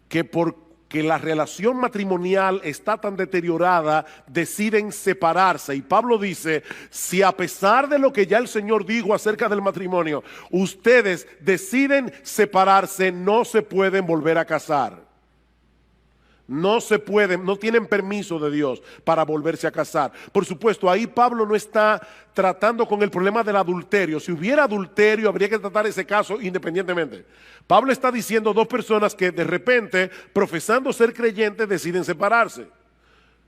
S1: que porque la relación matrimonial está tan deteriorada, deciden separarse. Y Pablo dice, si a pesar de lo que ya el Señor dijo acerca del matrimonio, ustedes deciden separarse, no se pueden volver a casar. No se pueden, no tienen permiso de Dios para volverse a casar. Por supuesto, ahí Pablo no está tratando con el problema del adulterio. Si hubiera adulterio, habría que tratar ese caso independientemente. Pablo está diciendo dos personas que de repente, profesando ser creyentes, deciden separarse.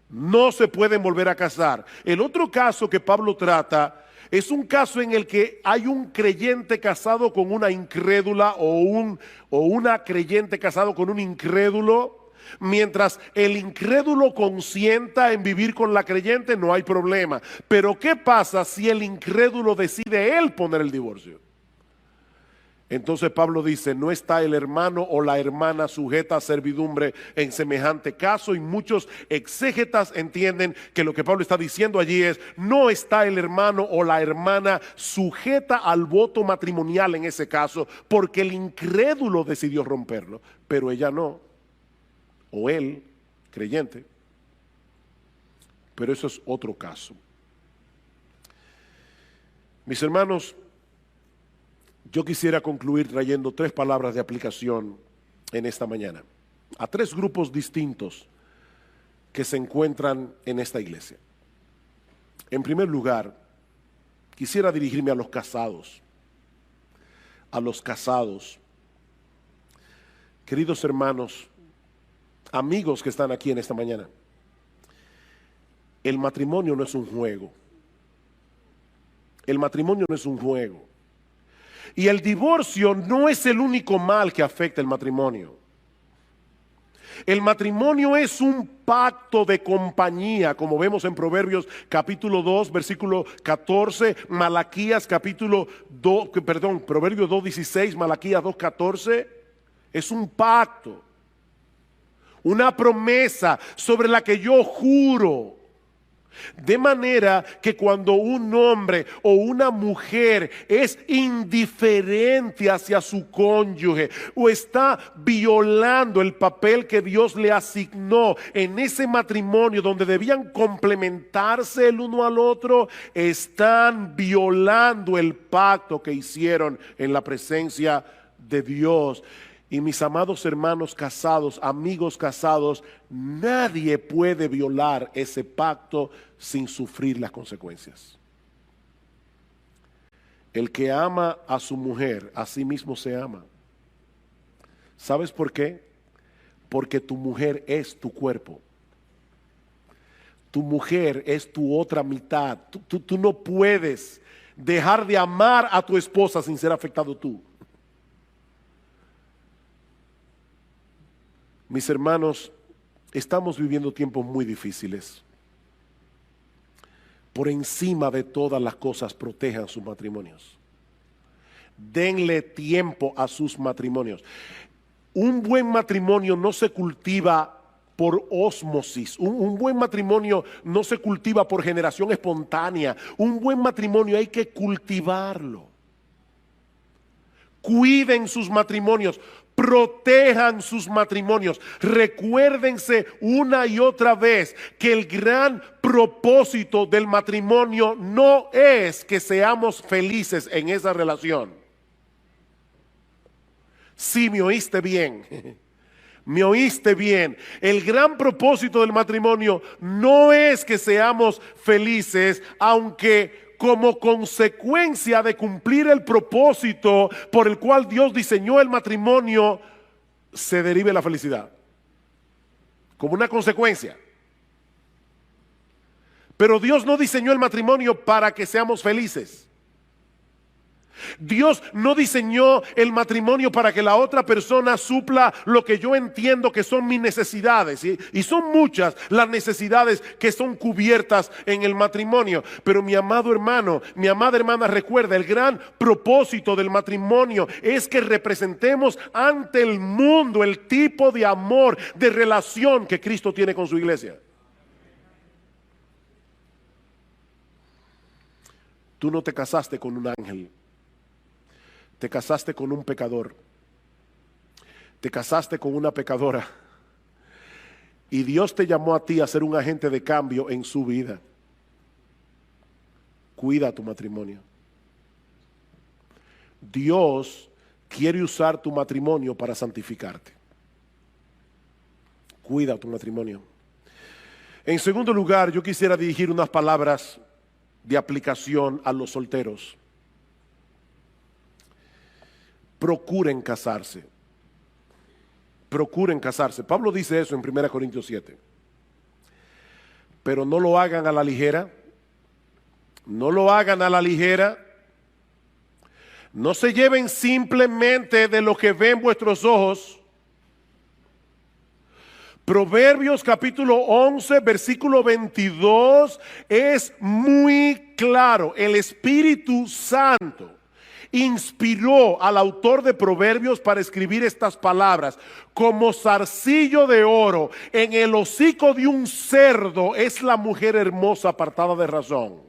S1: No se pueden volver a casar. El otro caso que Pablo trata es un caso en el que hay un creyente casado con una incrédula o una creyente casado con un incrédulo. Mientras el incrédulo consienta en vivir con la creyente, no hay problema. Pero ¿qué pasa si el incrédulo decide él poner el divorcio? Entonces Pablo dice, no está el hermano o la hermana sujeta a servidumbre en semejante caso, y muchos exégetas entienden que lo que Pablo está diciendo allí es, no está el hermano o la hermana sujeta al voto matrimonial en ese caso, porque el incrédulo decidió romperlo, pero ella no. O él, creyente. Pero eso es otro caso. Mis hermanos, yo quisiera concluir trayendo tres palabras de aplicación en esta mañana a tres grupos distintos que se encuentran en esta iglesia. En primer lugar, quisiera dirigirme a los casados. A los casados. Queridos hermanos, amigos que están aquí en esta mañana, el matrimonio no es un juego. El matrimonio no es un juego. Y el divorcio no es el único mal que afecta el matrimonio. El matrimonio es un pacto de compañía, como vemos en Proverbios capítulo 2, versículo 14, Malaquías capítulo 2, Proverbios 2:16, Malaquías 2:14. Es un pacto. Una promesa sobre la que yo juro. De manera que cuando un hombre o una mujer es indiferente hacia su cónyuge o está violando el papel que Dios le asignó en ese matrimonio donde debían complementarse el uno al otro, están violando el pacto que hicieron en la presencia de Dios. Y mis amados hermanos casados, amigos casados, nadie puede violar ese pacto sin sufrir las consecuencias. El que ama a su mujer, a sí mismo se ama. ¿Sabes por qué? Porque tu mujer es tu cuerpo. Tu mujer es tu otra mitad. Tú no puedes dejar de amar a tu esposa sin ser afectado tú. Mis hermanos, estamos viviendo tiempos muy difíciles. Por encima de todas las cosas, protejan sus matrimonios. Denle tiempo a sus matrimonios. Un buen matrimonio no se cultiva por ósmosis. Un buen matrimonio no se cultiva por generación espontánea. Un buen matrimonio hay que cultivarlo. Cuiden sus matrimonios. Protejan sus matrimonios. Recuérdense una y otra vez que el gran propósito del matrimonio no es que seamos felices en esa relación. Sí, me oíste bien. Me oíste bien. El gran propósito del matrimonio no es que seamos felices, aunque como consecuencia de cumplir el propósito por el cual Dios diseñó el matrimonio, se derive la felicidad. Como una consecuencia. Pero Dios no diseñó el matrimonio para que seamos felices. Dios no diseñó el matrimonio para que la otra persona supla lo que yo entiendo que son mis necesidades. Y son muchas las necesidades que son cubiertas en el matrimonio. Pero mi amado hermano, mi amada hermana, recuerda, el gran propósito del matrimonio es que representemos ante el mundo el tipo de amor, de relación que Cristo tiene con su iglesia. Tú no te casaste con un ángel. Te casaste con un pecador. Te casaste con una pecadora. Y Dios te llamó a ti a ser un agente de cambio en su vida. Cuida tu matrimonio. Dios quiere usar tu matrimonio para santificarte. Cuida tu matrimonio. En segundo lugar, yo quisiera dirigir unas palabras de aplicación a los solteros. Procuren casarse. Procuren casarse. Pablo dice eso en 1 Corintios 7. Pero no lo hagan a la ligera. No lo hagan a la ligera. No se lleven simplemente de lo que ven vuestros ojos. Proverbios capítulo 11, versículo 22 es muy claro. El Espíritu Santo inspiró al autor de Proverbios para escribir estas palabras. Como zarcillo de oro en el hocico de un cerdo es la mujer hermosa apartada de razón.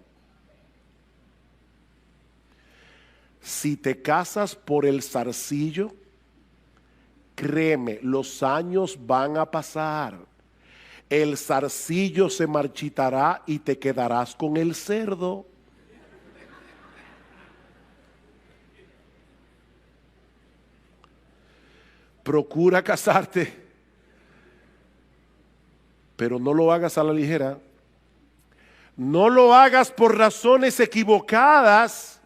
S1: Si te casas por el zarcillo, créeme, los años van a pasar. El zarcillo se marchitará y te quedarás con el cerdo. Procura casarte, pero no lo hagas a la ligera. No lo hagas por razones equivocadas.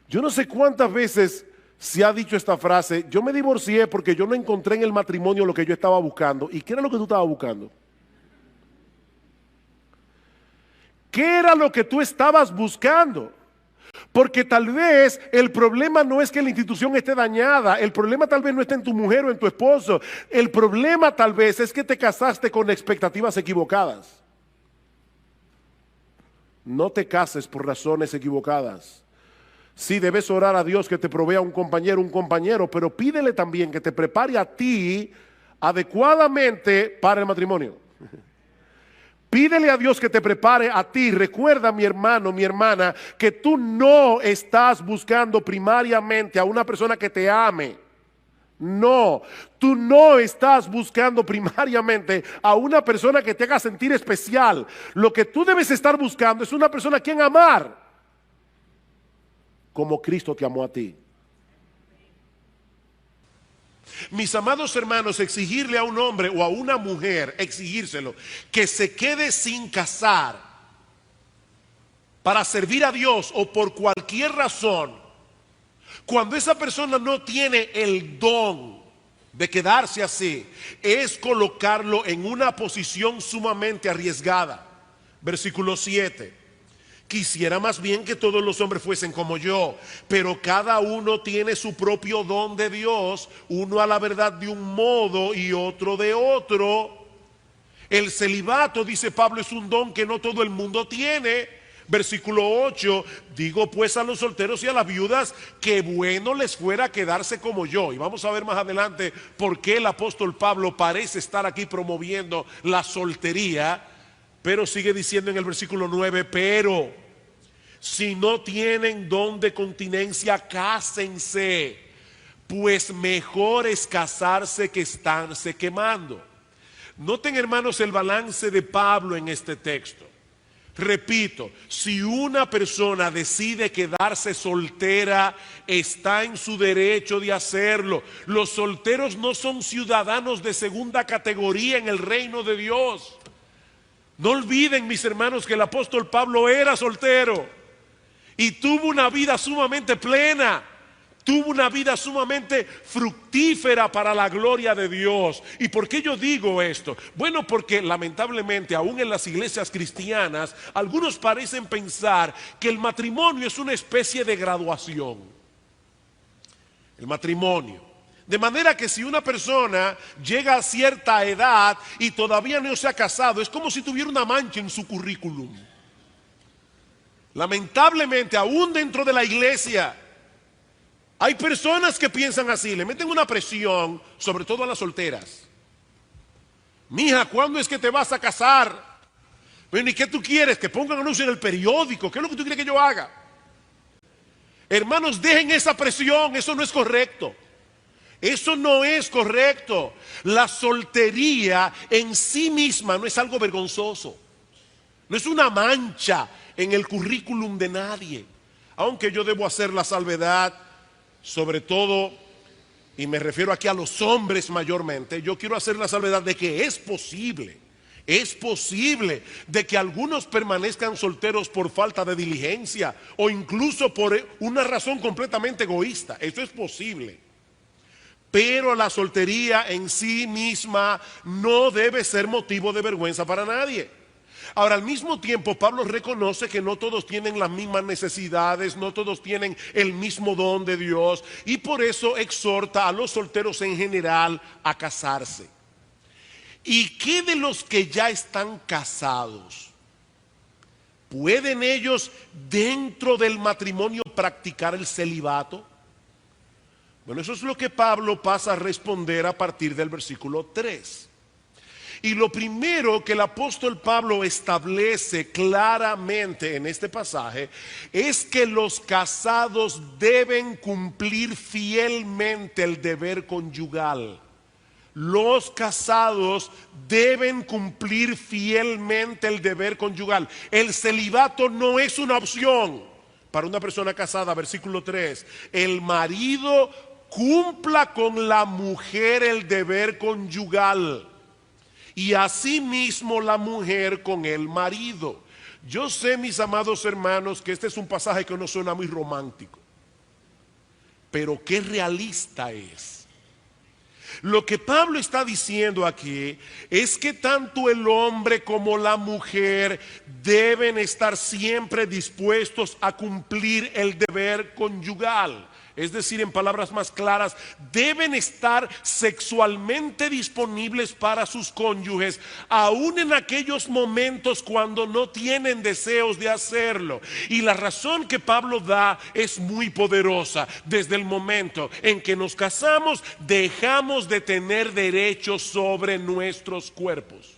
S1: Yo no sé cuántas veces se ha dicho esta frase: yo me divorcié porque yo no encontré en el matrimonio lo que yo estaba buscando. ¿Y qué era lo que tú estabas buscando? ¿Qué era lo que tú estabas buscando? Porque tal vez el problema no es que la institución esté dañada. El problema tal vez no está en tu mujer o en tu esposo. El problema tal vez es que te casaste con expectativas equivocadas. No te cases por razones equivocadas. Sí, debes orar a Dios que te provea un compañero, pero pídele también que te prepare a ti adecuadamente para el matrimonio. Pídele a Dios que te prepare a ti. Recuerda, mi hermano, mi hermana, que tú no estás buscando primariamente a una persona que te ame. No, tú no estás buscando primariamente a una persona que te haga sentir especial. Lo que tú debes estar buscando es una persona a quien amar, como Cristo te amó a ti. Mis amados hermanos, exigirle a un hombre o a una mujer, exigírselo, que se quede sin casar, para servir a Dios o por cualquier razón, cuando esa persona no tiene el don de quedarse así, es colocarlo en una posición sumamente arriesgada. Versículo 7. Quisiera más bien que todos los hombres fuesen como yo, pero cada uno tiene su propio don de Dios, uno a la verdad de un modo y otro de otro. El celibato, dice Pablo, es un don que no todo el mundo tiene. Versículo 8, digo pues a los solteros y a las viudas que bueno les fuera quedarse como yo. Y vamos a ver más adelante por qué el apóstol Pablo parece estar aquí promoviendo la soltería. Pero sigue diciendo en el versículo 9, pero si no tienen don de continencia, cásense, pues mejor es casarse que estarse quemando. Noten, hermanos, el balance de Pablo en este texto. Repito, si una persona decide quedarse soltera, está en su derecho de hacerlo. Los solteros no son ciudadanos de segunda categoría en el reino de Dios. No olviden, mis hermanos, que el apóstol Pablo era soltero y tuvo una vida sumamente plena. Tuvo una vida sumamente fructífera para la gloria de Dios. ¿Y por qué yo digo esto? Bueno, porque lamentablemente aún en las iglesias cristianas algunos parecen pensar que el matrimonio es una especie de graduación. El matrimonio. De manera que si una persona llega a cierta edad y todavía no se ha casado, es como si tuviera una mancha en su currículum. Lamentablemente, aún dentro de la iglesia, hay personas que piensan así, le meten una presión, sobre todo a las solteras. Mija, ¿cuándo es que te vas a casar? Bueno, ¿y qué tú quieres? Que pongan anuncio en el periódico. ¿Qué es lo que tú quieres que yo haga? Hermanos, dejen esa presión, eso no es correcto. Eso no es correcto. La soltería en sí misma no es algo vergonzoso. No es una mancha en el currículum de nadie. Aunque yo debo hacer la salvedad, sobre todo, y me refiero aquí a los hombres mayormente, yo quiero hacer la salvedad de que es posible de que algunos permanezcan solteros por falta de diligencia o incluso por una razón completamente egoísta. Eso es posible. Pero la soltería en sí misma no debe ser motivo de vergüenza para nadie. Ahora, al mismo tiempo, Pablo reconoce que no todos tienen las mismas necesidades, no todos tienen el mismo don de Dios, y por eso exhorta a los solteros en general a casarse. ¿Y qué de los que ya están casados? ¿Pueden ellos dentro del matrimonio practicar el celibato? Bueno, eso es lo que Pablo pasa a responder a partir del versículo 3. Y lo primero que el apóstol Pablo establece claramente en este pasaje es que los casados deben cumplir fielmente el deber conyugal. Los casados deben cumplir fielmente el deber conyugal. El celibato no es una opción para una persona casada. Versículo 3. El marido cumpla con la mujer el deber conyugal. Y asimismo la mujer con el marido. Yo sé, mis amados hermanos, que este es un pasaje que no suena muy romántico, pero qué realista es. Lo que Pablo está diciendo aquí es que tanto el hombre como la mujer deben estar siempre dispuestos a cumplir el deber conyugal. Es decir, en palabras más claras, deben estar sexualmente disponibles para sus cónyuges, aún en aquellos momentos cuando no tienen deseos de hacerlo. Y la razón que Pablo da es muy poderosa. Desde el momento en que nos casamos, dejamos de tener derechos sobre nuestros cuerpos.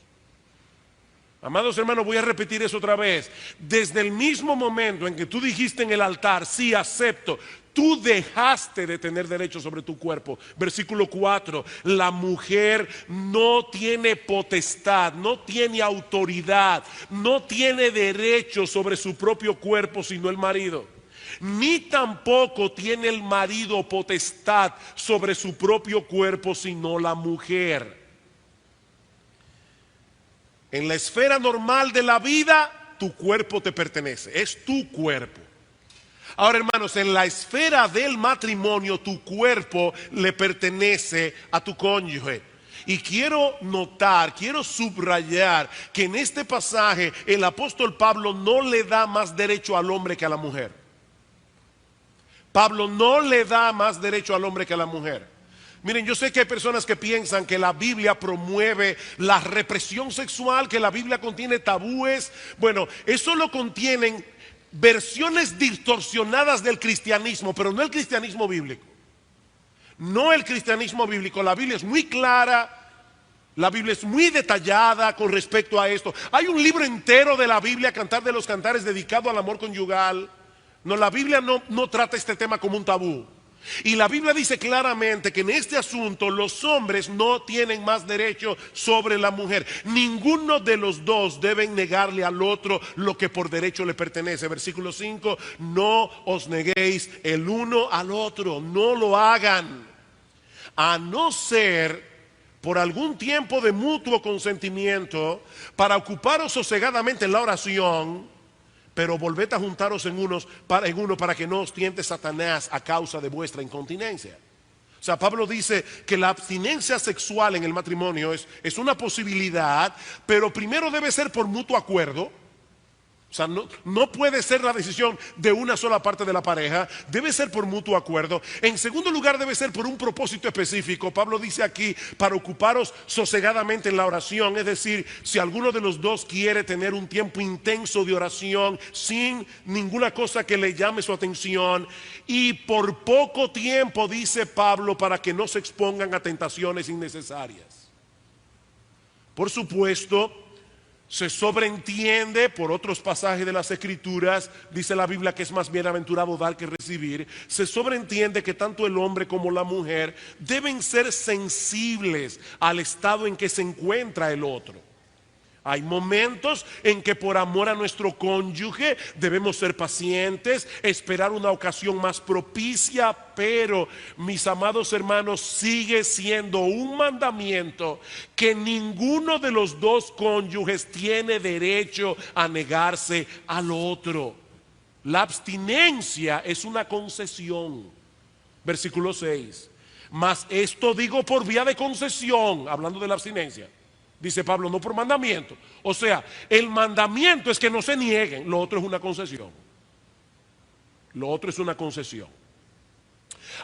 S1: Amados hermanos, voy a repetir eso otra vez. Desde el mismo momento en que tú dijiste en el altar, sí, acepto, tú dejaste de tener derecho sobre tu cuerpo. Versículo 4, la mujer no tiene potestad, no tiene autoridad, no tiene derecho sobre su propio cuerpo sino el marido. Ni tampoco tiene el marido potestad sobre su propio cuerpo sino la mujer. En la esfera normal de la vida, tu cuerpo te pertenece, es tu cuerpo. Ahora, hermanos, en la esfera del matrimonio, tu cuerpo le pertenece a tu cónyuge. Y quiero notar, quiero subrayar que en este pasaje el apóstol Pablo no le da más derecho al hombre que a la mujer. Pablo no le da más derecho al hombre que a la mujer. Miren, yo sé que hay personas que piensan que la Biblia promueve la represión sexual, que la Biblia contiene tabúes. Bueno, eso lo contienen versiones distorsionadas del cristianismo, pero no el cristianismo bíblico. No el cristianismo bíblico. La Biblia es muy clara, la Biblia es muy detallada con respecto a esto. Hay un libro entero de la Biblia, Cantar de los Cantares, dedicado al amor conyugal. No, la Biblia no trata este tema como un tabú. Y la Biblia dice claramente que en este asunto los hombres no tienen más derecho sobre la mujer. Ninguno de los dos deben negarle al otro lo que por derecho le pertenece. Versículo 5, no os neguéis el uno al otro, no lo hagan, a no ser por algún tiempo de mutuo consentimiento, para ocuparos sosegadamente en la oración, pero volved a juntaros en uno para que no os tiente Satanás a causa de vuestra incontinencia. O sea, Pablo dice que la abstinencia sexual en el matrimonio es una posibilidad, pero primero debe ser por mutuo acuerdo. O sea, no puede ser la decisión de una sola parte de la pareja, debe ser por mutuo acuerdo. En segundo lugar, debe ser por un propósito específico. Pablo dice aquí, para ocuparos sosegadamente en la oración, es decir, si alguno de los dos quiere tener un tiempo intenso de oración, sin ninguna cosa que le llame su atención, y por poco tiempo, dice Pablo, para que no se expongan a tentaciones innecesarias. Por supuesto, se sobreentiende por otros pasajes de las Escrituras, dice la Biblia que es más bienaventurado dar que recibir. Se sobreentiende que tanto el hombre como la mujer deben ser sensibles al estado en que se encuentra el otro. Hay momentos en que por amor a nuestro cónyuge debemos ser pacientes, esperar una ocasión más propicia, pero mis amados hermanos, sigue siendo un mandamiento que ninguno de los dos cónyuges tiene derecho a negarse al otro. La abstinencia es una concesión. Versículo 6. Mas esto digo por vía de concesión, hablando de la abstinencia. Dice Pablo, no por mandamiento. O sea, el mandamiento es que no se nieguen. Lo otro es una concesión. Lo otro es una concesión.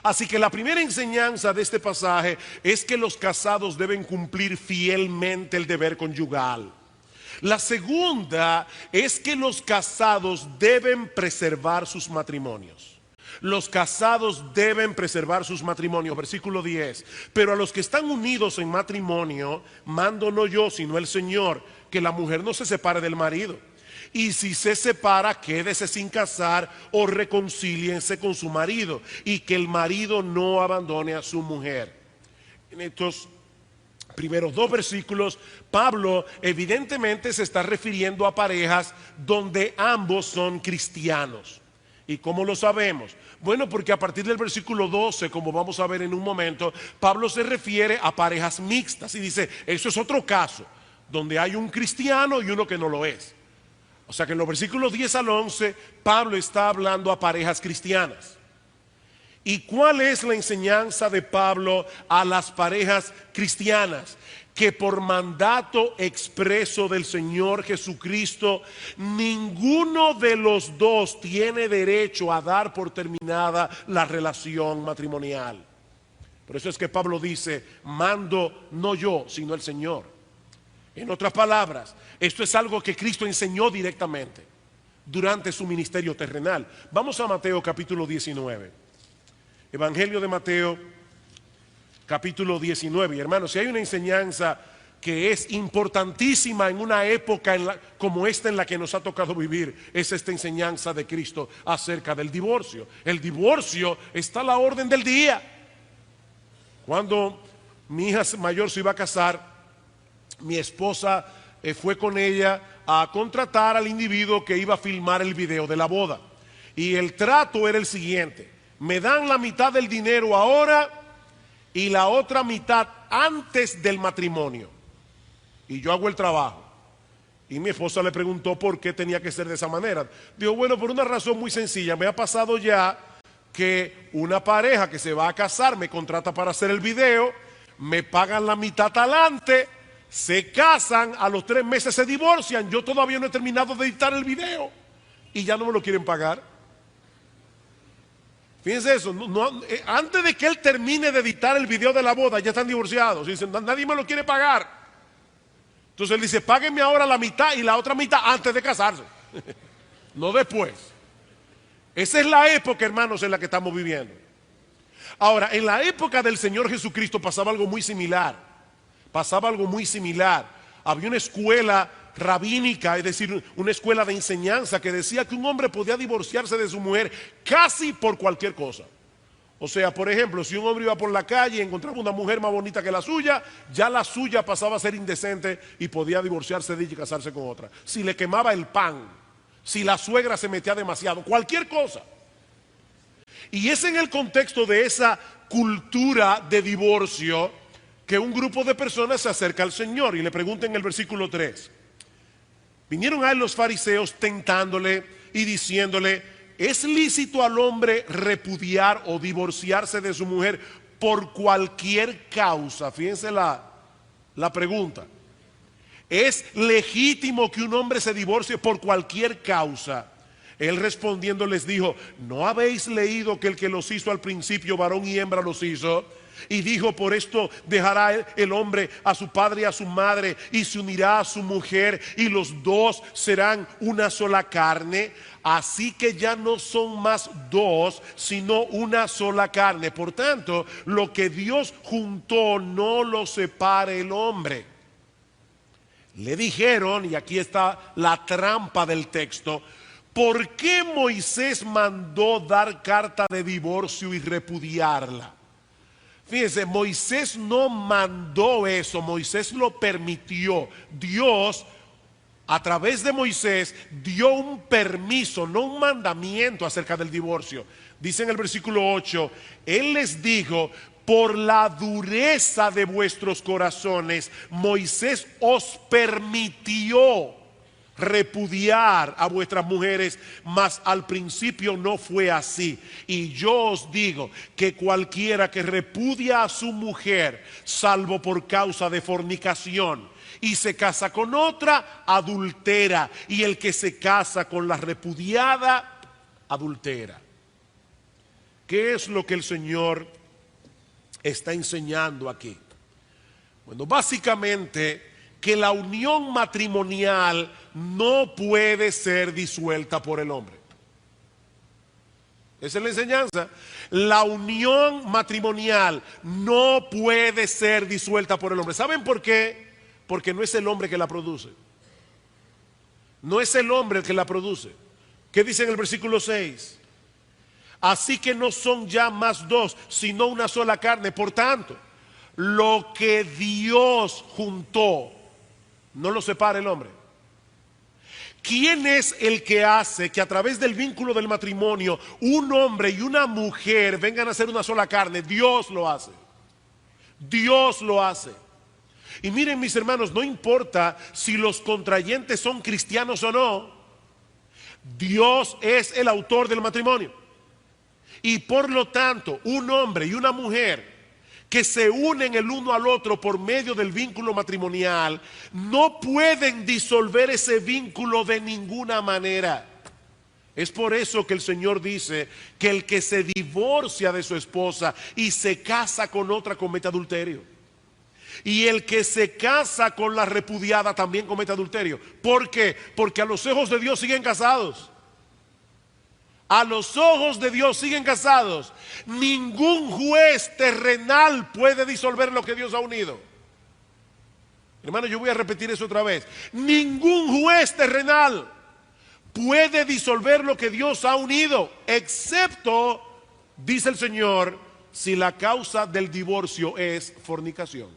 S1: Así que la primera enseñanza de este pasaje es que los casados deben cumplir fielmente el deber conyugal. La segunda es que los casados deben preservar sus matrimonios. Los casados deben preservar sus matrimonios. Versículo 10. Pero a los que están unidos en matrimonio, mando no yo, sino el Señor, que la mujer no se separe del marido. Y si se separa, quédese sin casar o reconcíliense con su marido. Y que el marido no abandone a su mujer. En estos primeros dos versículos, Pablo evidentemente se está refiriendo a parejas donde ambos son cristianos. ¿Y cómo lo sabemos? Bueno, porque a partir del versículo 12, como vamos a ver en un momento, Pablo se refiere a parejas mixtas y dice, eso es otro caso, donde hay un cristiano y uno que no lo es. O sea que en los versículos 10 al 11, Pablo está hablando a parejas cristianas. ¿Y cuál es la enseñanza de Pablo a las parejas cristianas? Que por mandato expreso del Señor Jesucristo, ninguno de los dos tiene derecho a dar por terminada la relación matrimonial. Por eso es que Pablo dice, mando no yo, sino el Señor. En otras palabras, esto es algo que Cristo enseñó directamente durante su ministerio terrenal. Vamos a Mateo capítulo 19. Evangelio de Mateo capítulo 19. Y hermanos, si hay una enseñanza que es importantísima en una época como esta en la que nos ha tocado vivir, es esta enseñanza de Cristo acerca del divorcio. El divorcio está a la orden del día. Cuando mi hija mayor se iba a casar, mi esposa fue con ella a contratar al individuo que iba a filmar el video de la boda. Y el trato era el siguiente: me dan la mitad del dinero ahora y la otra mitad antes del matrimonio, y yo hago el trabajo. Y mi esposa le preguntó por qué tenía que ser de esa manera. Digo, bueno, por una razón muy sencilla. Me ha pasado ya que una pareja que se va a casar me contrata para hacer el video, me pagan la mitad talante, se casan, a los 3 meses se divorcian, yo todavía no he terminado de editar el video y ya no me lo quieren pagar. Fíjense eso, antes de que él termine de editar el video de la boda ya están divorciados. Dicen, nadie me lo quiere pagar. Entonces él dice, páguenme ahora la mitad y la otra mitad antes de casarse, no después. Esa es la época, hermanos, en la que estamos viviendo. Ahora, en la época del Señor Jesucristo pasaba algo muy similar. Había una escuela rabínica, es decir, una escuela de enseñanza que decía que un hombre podía divorciarse de su mujer casi por cualquier cosa. O sea, por ejemplo, si un hombre iba por la calle y encontraba una mujer más bonita que la suya, ya la suya pasaba a ser indecente y podía divorciarse de ella y casarse con otra. Si le quemaba el pan, si la suegra se metía demasiado, cualquier cosa. Y es en el contexto de esa cultura de divorcio que un grupo de personas se acerca al Señor y le pregunta en el versículo 3. Vinieron a él los fariseos tentándole y diciéndole, ¿es lícito al hombre repudiar o divorciarse de su mujer por cualquier causa? Fíjense la pregunta. ¿Es legítimo que un hombre se divorcie por cualquier causa? Él respondiendo les dijo, ¿no habéis leído que el que los hizo al principio, varón y hembra los hizo? Y dijo, por esto dejará el hombre a su padre y a su madre y se unirá a su mujer y los dos serán una sola carne. Así que ya no son más dos, sino una sola carne. Por tanto, lo que Dios juntó no lo separe el hombre. Le dijeron, y aquí está la trampa del texto, ¿por qué Moisés mandó dar carta de divorcio y repudiarla? Fíjense, Moisés no mandó eso, Moisés lo permitió. Dios, a través de Moisés, dio un permiso, no un mandamiento acerca del divorcio. Dice en el versículo 8, Él les dijo, por la dureza de vuestros corazones, Moisés os permitió repudiar a vuestras mujeres, mas al principio no fue así. Y yo os digo que cualquiera que repudia a su mujer, salvo por causa de fornicación, y se casa con otra, adultera, y el que se casa con la repudiada, adultera. ¿Qué es lo que el Señor está enseñando aquí? Bueno, básicamente que la unión matrimonial no puede ser disuelta por el hombre. Esa es la enseñanza. La unión matrimonial no puede ser disuelta por el hombre. ¿Saben por qué? Porque no es el hombre que la produce. No es el hombre el que la produce. ¿Qué dice en el versículo 6? Así que no son ya más dos, sino una sola carne. Por tanto, lo que Dios juntó, no lo separa el hombre. ¿Quién es el que hace que a través del vínculo del matrimonio un hombre y una mujer vengan a ser una sola carne? Dios lo hace. Dios lo hace. Y miren, mis hermanos, no importa si los contrayentes son cristianos o no, Dios es el autor del matrimonio. Y por lo tanto, un hombre y una mujer que se unen el uno al otro por medio del vínculo matrimonial, no pueden disolver ese vínculo de ninguna manera. Es por eso que el Señor dice que el que se divorcia de su esposa y se casa con otra comete adulterio. Y el que se casa con la repudiada también comete adulterio. ¿Por qué? Porque a los ojos de Dios siguen casados. A los ojos de Dios siguen casados. Ningún juez terrenal puede disolver lo que Dios ha unido. Hermano, yo voy a repetir eso otra vez. Ningún juez terrenal puede disolver lo que Dios ha unido, excepto, dice el Señor, si la causa del divorcio es fornicación.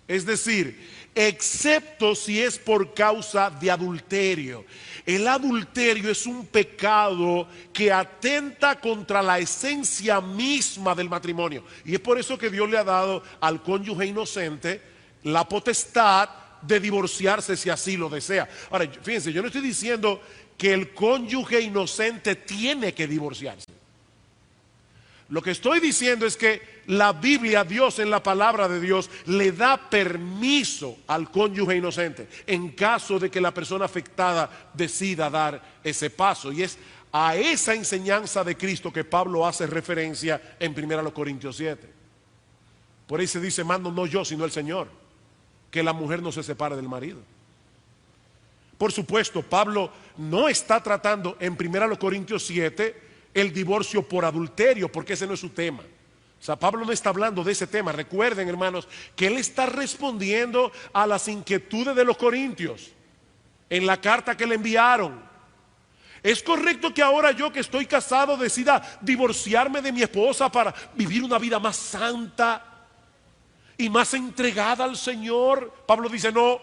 S1: Es decir, excepto si es por causa de adulterio. El adulterio es un pecado que atenta contra la esencia misma del matrimonio. Y es por eso que Dios le ha dado al cónyuge inocente la potestad de divorciarse si así lo desea. Ahora, fíjense, yo no estoy diciendo que el cónyuge inocente tiene que divorciarse. Lo que estoy diciendo es que la Biblia, Dios en la palabra de Dios, le da permiso al cónyuge inocente en caso de que la persona afectada decida dar ese paso. Y es a esa enseñanza de Cristo que Pablo hace referencia en 1 Corintios 7. Por ahí se dice: mando no yo sino el Señor, que la mujer no se separe del marido. Por supuesto, Pablo no está tratando en 1 Corintios 7 el divorcio por adulterio, porque ese no es su tema. O sea, Pablo no está hablando de ese tema. Recuerden, hermanos, que él está respondiendo a las inquietudes de los corintios en la carta que le enviaron. ¿Es correcto que ahora yo, que estoy casado, decida divorciarme de mi esposa para vivir una vida más santa y más entregada al Señor? Pablo dice: no,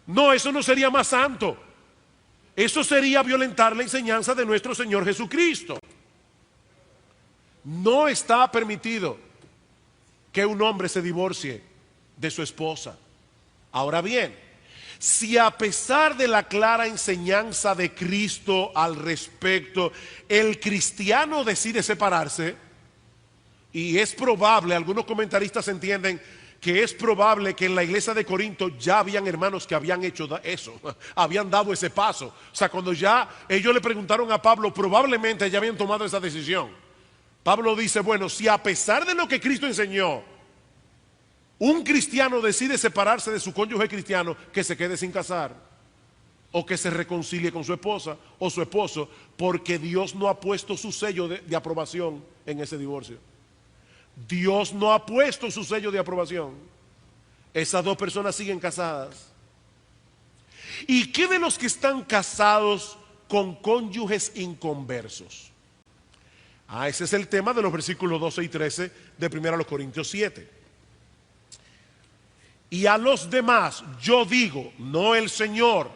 S1: no, eso no sería más santo. Eso sería violentar la enseñanza de nuestro Señor Jesucristo. No está permitido que un hombre se divorcie de su esposa. Ahora bien, si a pesar de la clara enseñanza de Cristo al respecto, el cristiano decide separarse, y es probable, algunos comentaristas entienden que es probable que en la iglesia de Corinto ya habían hermanos que habían hecho eso, habían dado ese paso. O sea, cuando ya ellos le preguntaron a Pablo, probablemente ya habían tomado esa decisión. Pablo dice: bueno, si a pesar de lo que Cristo enseñó, un cristiano decide separarse de su cónyuge cristiano, que se quede sin casar, o que se reconcilie con su esposa o su esposo, porque Dios no ha puesto su sello de aprobación en ese divorcio. Dios no ha puesto su sello de aprobación. Esas dos personas siguen casadas. ¿Y qué de los que están casados con cónyuges inconversos? Ese es el tema de los versículos 12 y 13 de 1 Corintios 7. Y a los demás yo digo, no el Señor.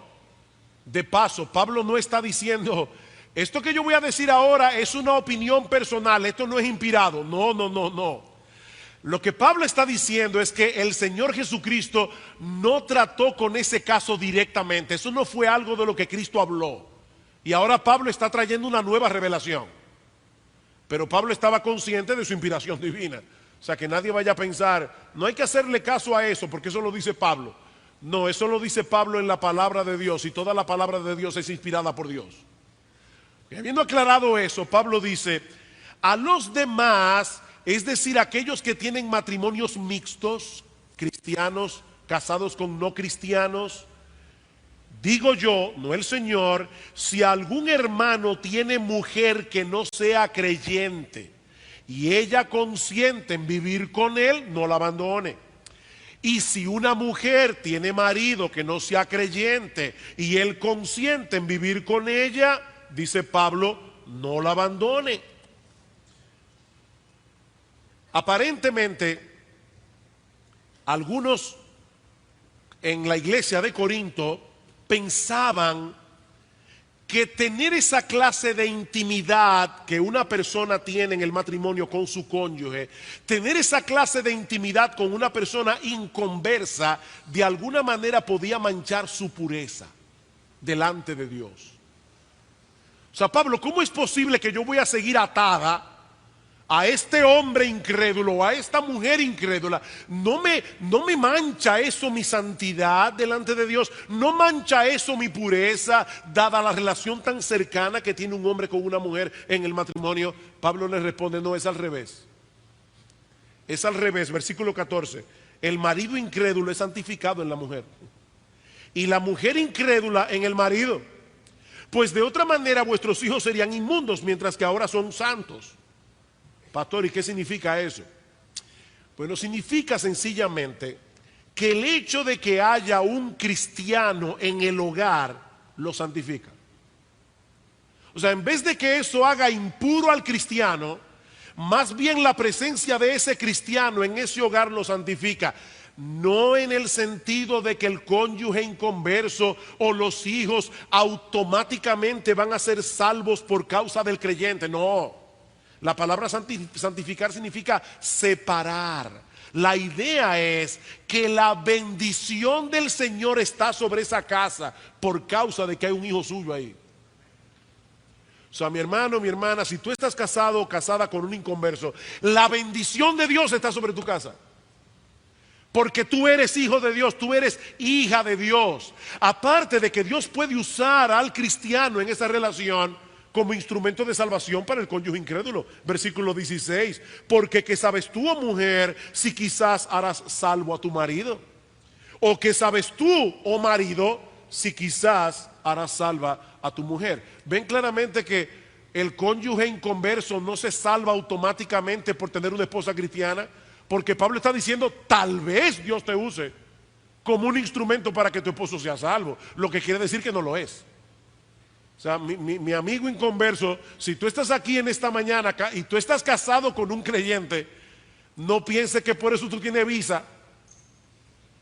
S1: De paso, Pablo no está diciendo: esto que yo voy a decir ahora es una opinión personal, esto no es inspirado. No, no, no, no. Lo que Pablo está diciendo es que el Señor Jesucristo no trató con ese caso directamente. Eso no fue algo de lo que Cristo habló. Y ahora Pablo está trayendo una nueva revelación. Pero Pablo estaba consciente de su inspiración divina. O sea, que nadie vaya a pensar: no hay que hacerle caso a eso porque eso lo dice Pablo. No, eso lo dice Pablo en la palabra de Dios, y toda la palabra de Dios es inspirada por Dios. Y habiendo aclarado eso, Pablo dice: a los demás, es decir, aquellos que tienen matrimonios mixtos, cristianos casados con no cristianos, digo yo, no el Señor, si algún hermano tiene mujer que no sea creyente y ella consiente en vivir con él, no la abandone. Y si una mujer tiene marido que no sea creyente y él consiente en vivir con ella, dice Pablo, no la abandone. Aparentemente, algunos en la iglesia de Corinto pensaban que tener esa clase de intimidad que una persona tiene en el matrimonio con su cónyuge, tener esa clase de intimidad con una persona inconversa, de alguna manera podía manchar su pureza delante de Dios. O sea, Pablo, ¿cómo es posible que yo voy a seguir atada a este hombre incrédulo, a esta mujer incrédula? No me mancha eso mi santidad delante de Dios, no mancha eso mi pureza, dada la relación tan cercana que tiene un hombre con una mujer en el matrimonio. Pablo le responde: no, es al revés. Es al revés, versículo 14. El marido incrédulo es santificado en la mujer, y la mujer incrédula en el marido. Pues de otra manera vuestros hijos serían inmundos, mientras que ahora son santos. Pastor, ¿y qué significa eso? Bueno, significa sencillamente que el hecho de que haya un cristiano en el hogar lo santifica. O sea, en vez de que eso haga impuro al cristiano, más bien la presencia de ese cristiano en ese hogar lo santifica. No en el sentido de que el cónyuge inconverso o los hijos automáticamente van a ser salvos por causa del creyente, no. La palabra santificar significa separar. La idea es que la bendición del Señor está sobre esa casa por causa de que hay un hijo suyo ahí. O sea, mi hermano, mi hermana, si tú estás casado o casada con un inconverso, la bendición de Dios está sobre tu casa. Porque tú eres hijo de Dios, tú eres hija de Dios. Aparte de que Dios puede usar al cristiano en esa relación como instrumento de salvación para el cónyuge incrédulo. Versículo 16. Porque ¿qué sabes tú, oh mujer, si quizás harás salvo a tu marido? ¿O qué sabes tú, oh marido, si quizás harás salva a tu mujer? Ven claramente que el cónyuge inconverso no se salva automáticamente por tener una esposa cristiana. Porque Pablo está diciendo, tal vez Dios te use como un instrumento para que tu esposo sea salvo. Lo que quiere decir que no lo es. O sea, mi amigo inconverso, si tú estás aquí en esta mañana y tú estás casado con un creyente, no pienses que por eso tú tienes visa.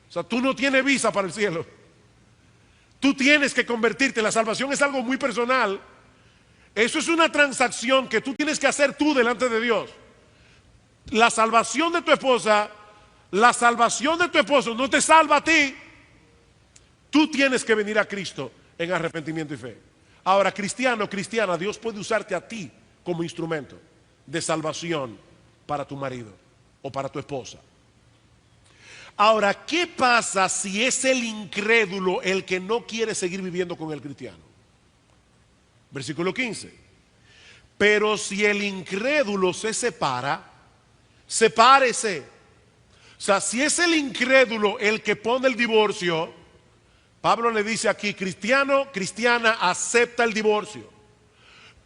S1: O sea, tú no tienes visa para el cielo. Tú tienes que convertirte. La salvación es algo muy personal. Eso es una transacción que tú tienes que hacer tú delante de Dios. La salvación de tu esposa, la salvación de tu esposo no te salva a ti. Tú tienes que venir a Cristo en arrepentimiento y fe. Ahora, cristiano, cristiana, Dios puede usarte a ti como instrumento de salvación para tu marido o para tu esposa. Ahora, ¿qué pasa si es el incrédulo el que no quiere seguir viviendo con el cristiano? Versículo 15. Pero si el incrédulo se separa, sepárese. O sea, si es el incrédulo el que pone el divorcio, Pablo le dice aquí, cristiano, cristiana, acepta el divorcio.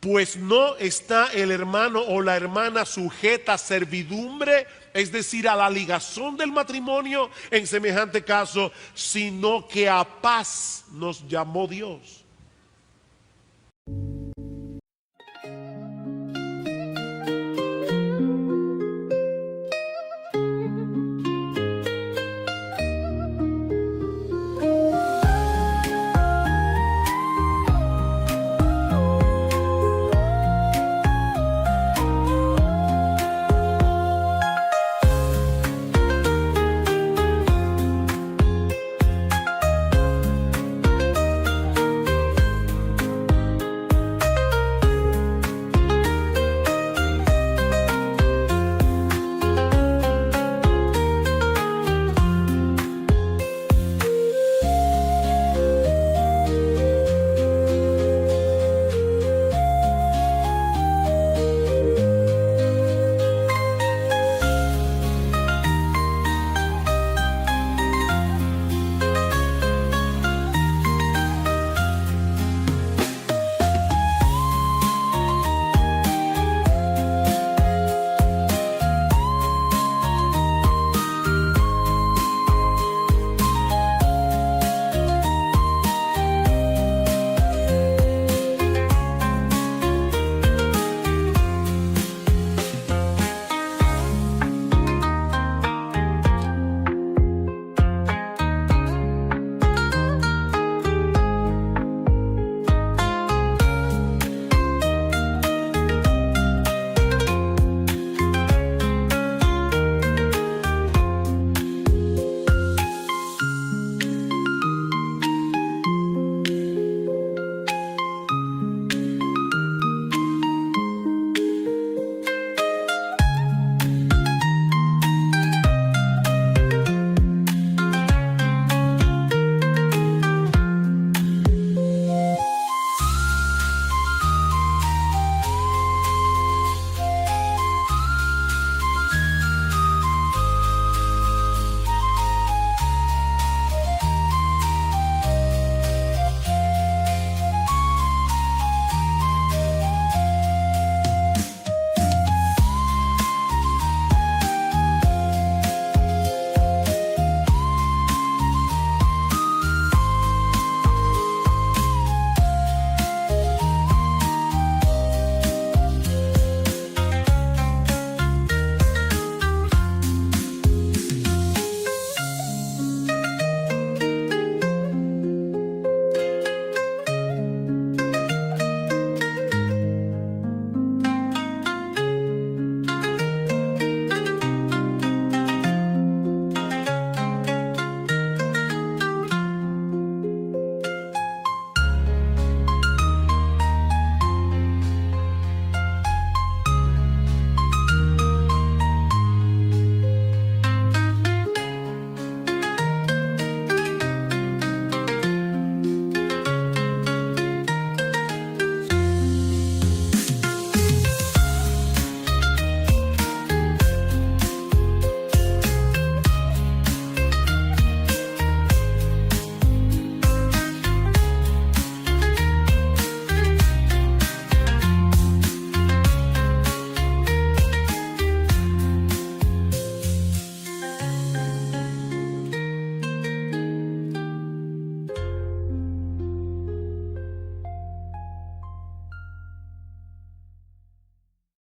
S1: Pues no está el hermano o la hermana sujeta a servidumbre, es decir, a la ligazón del matrimonio en semejante caso, sino que a paz nos llamó Dios.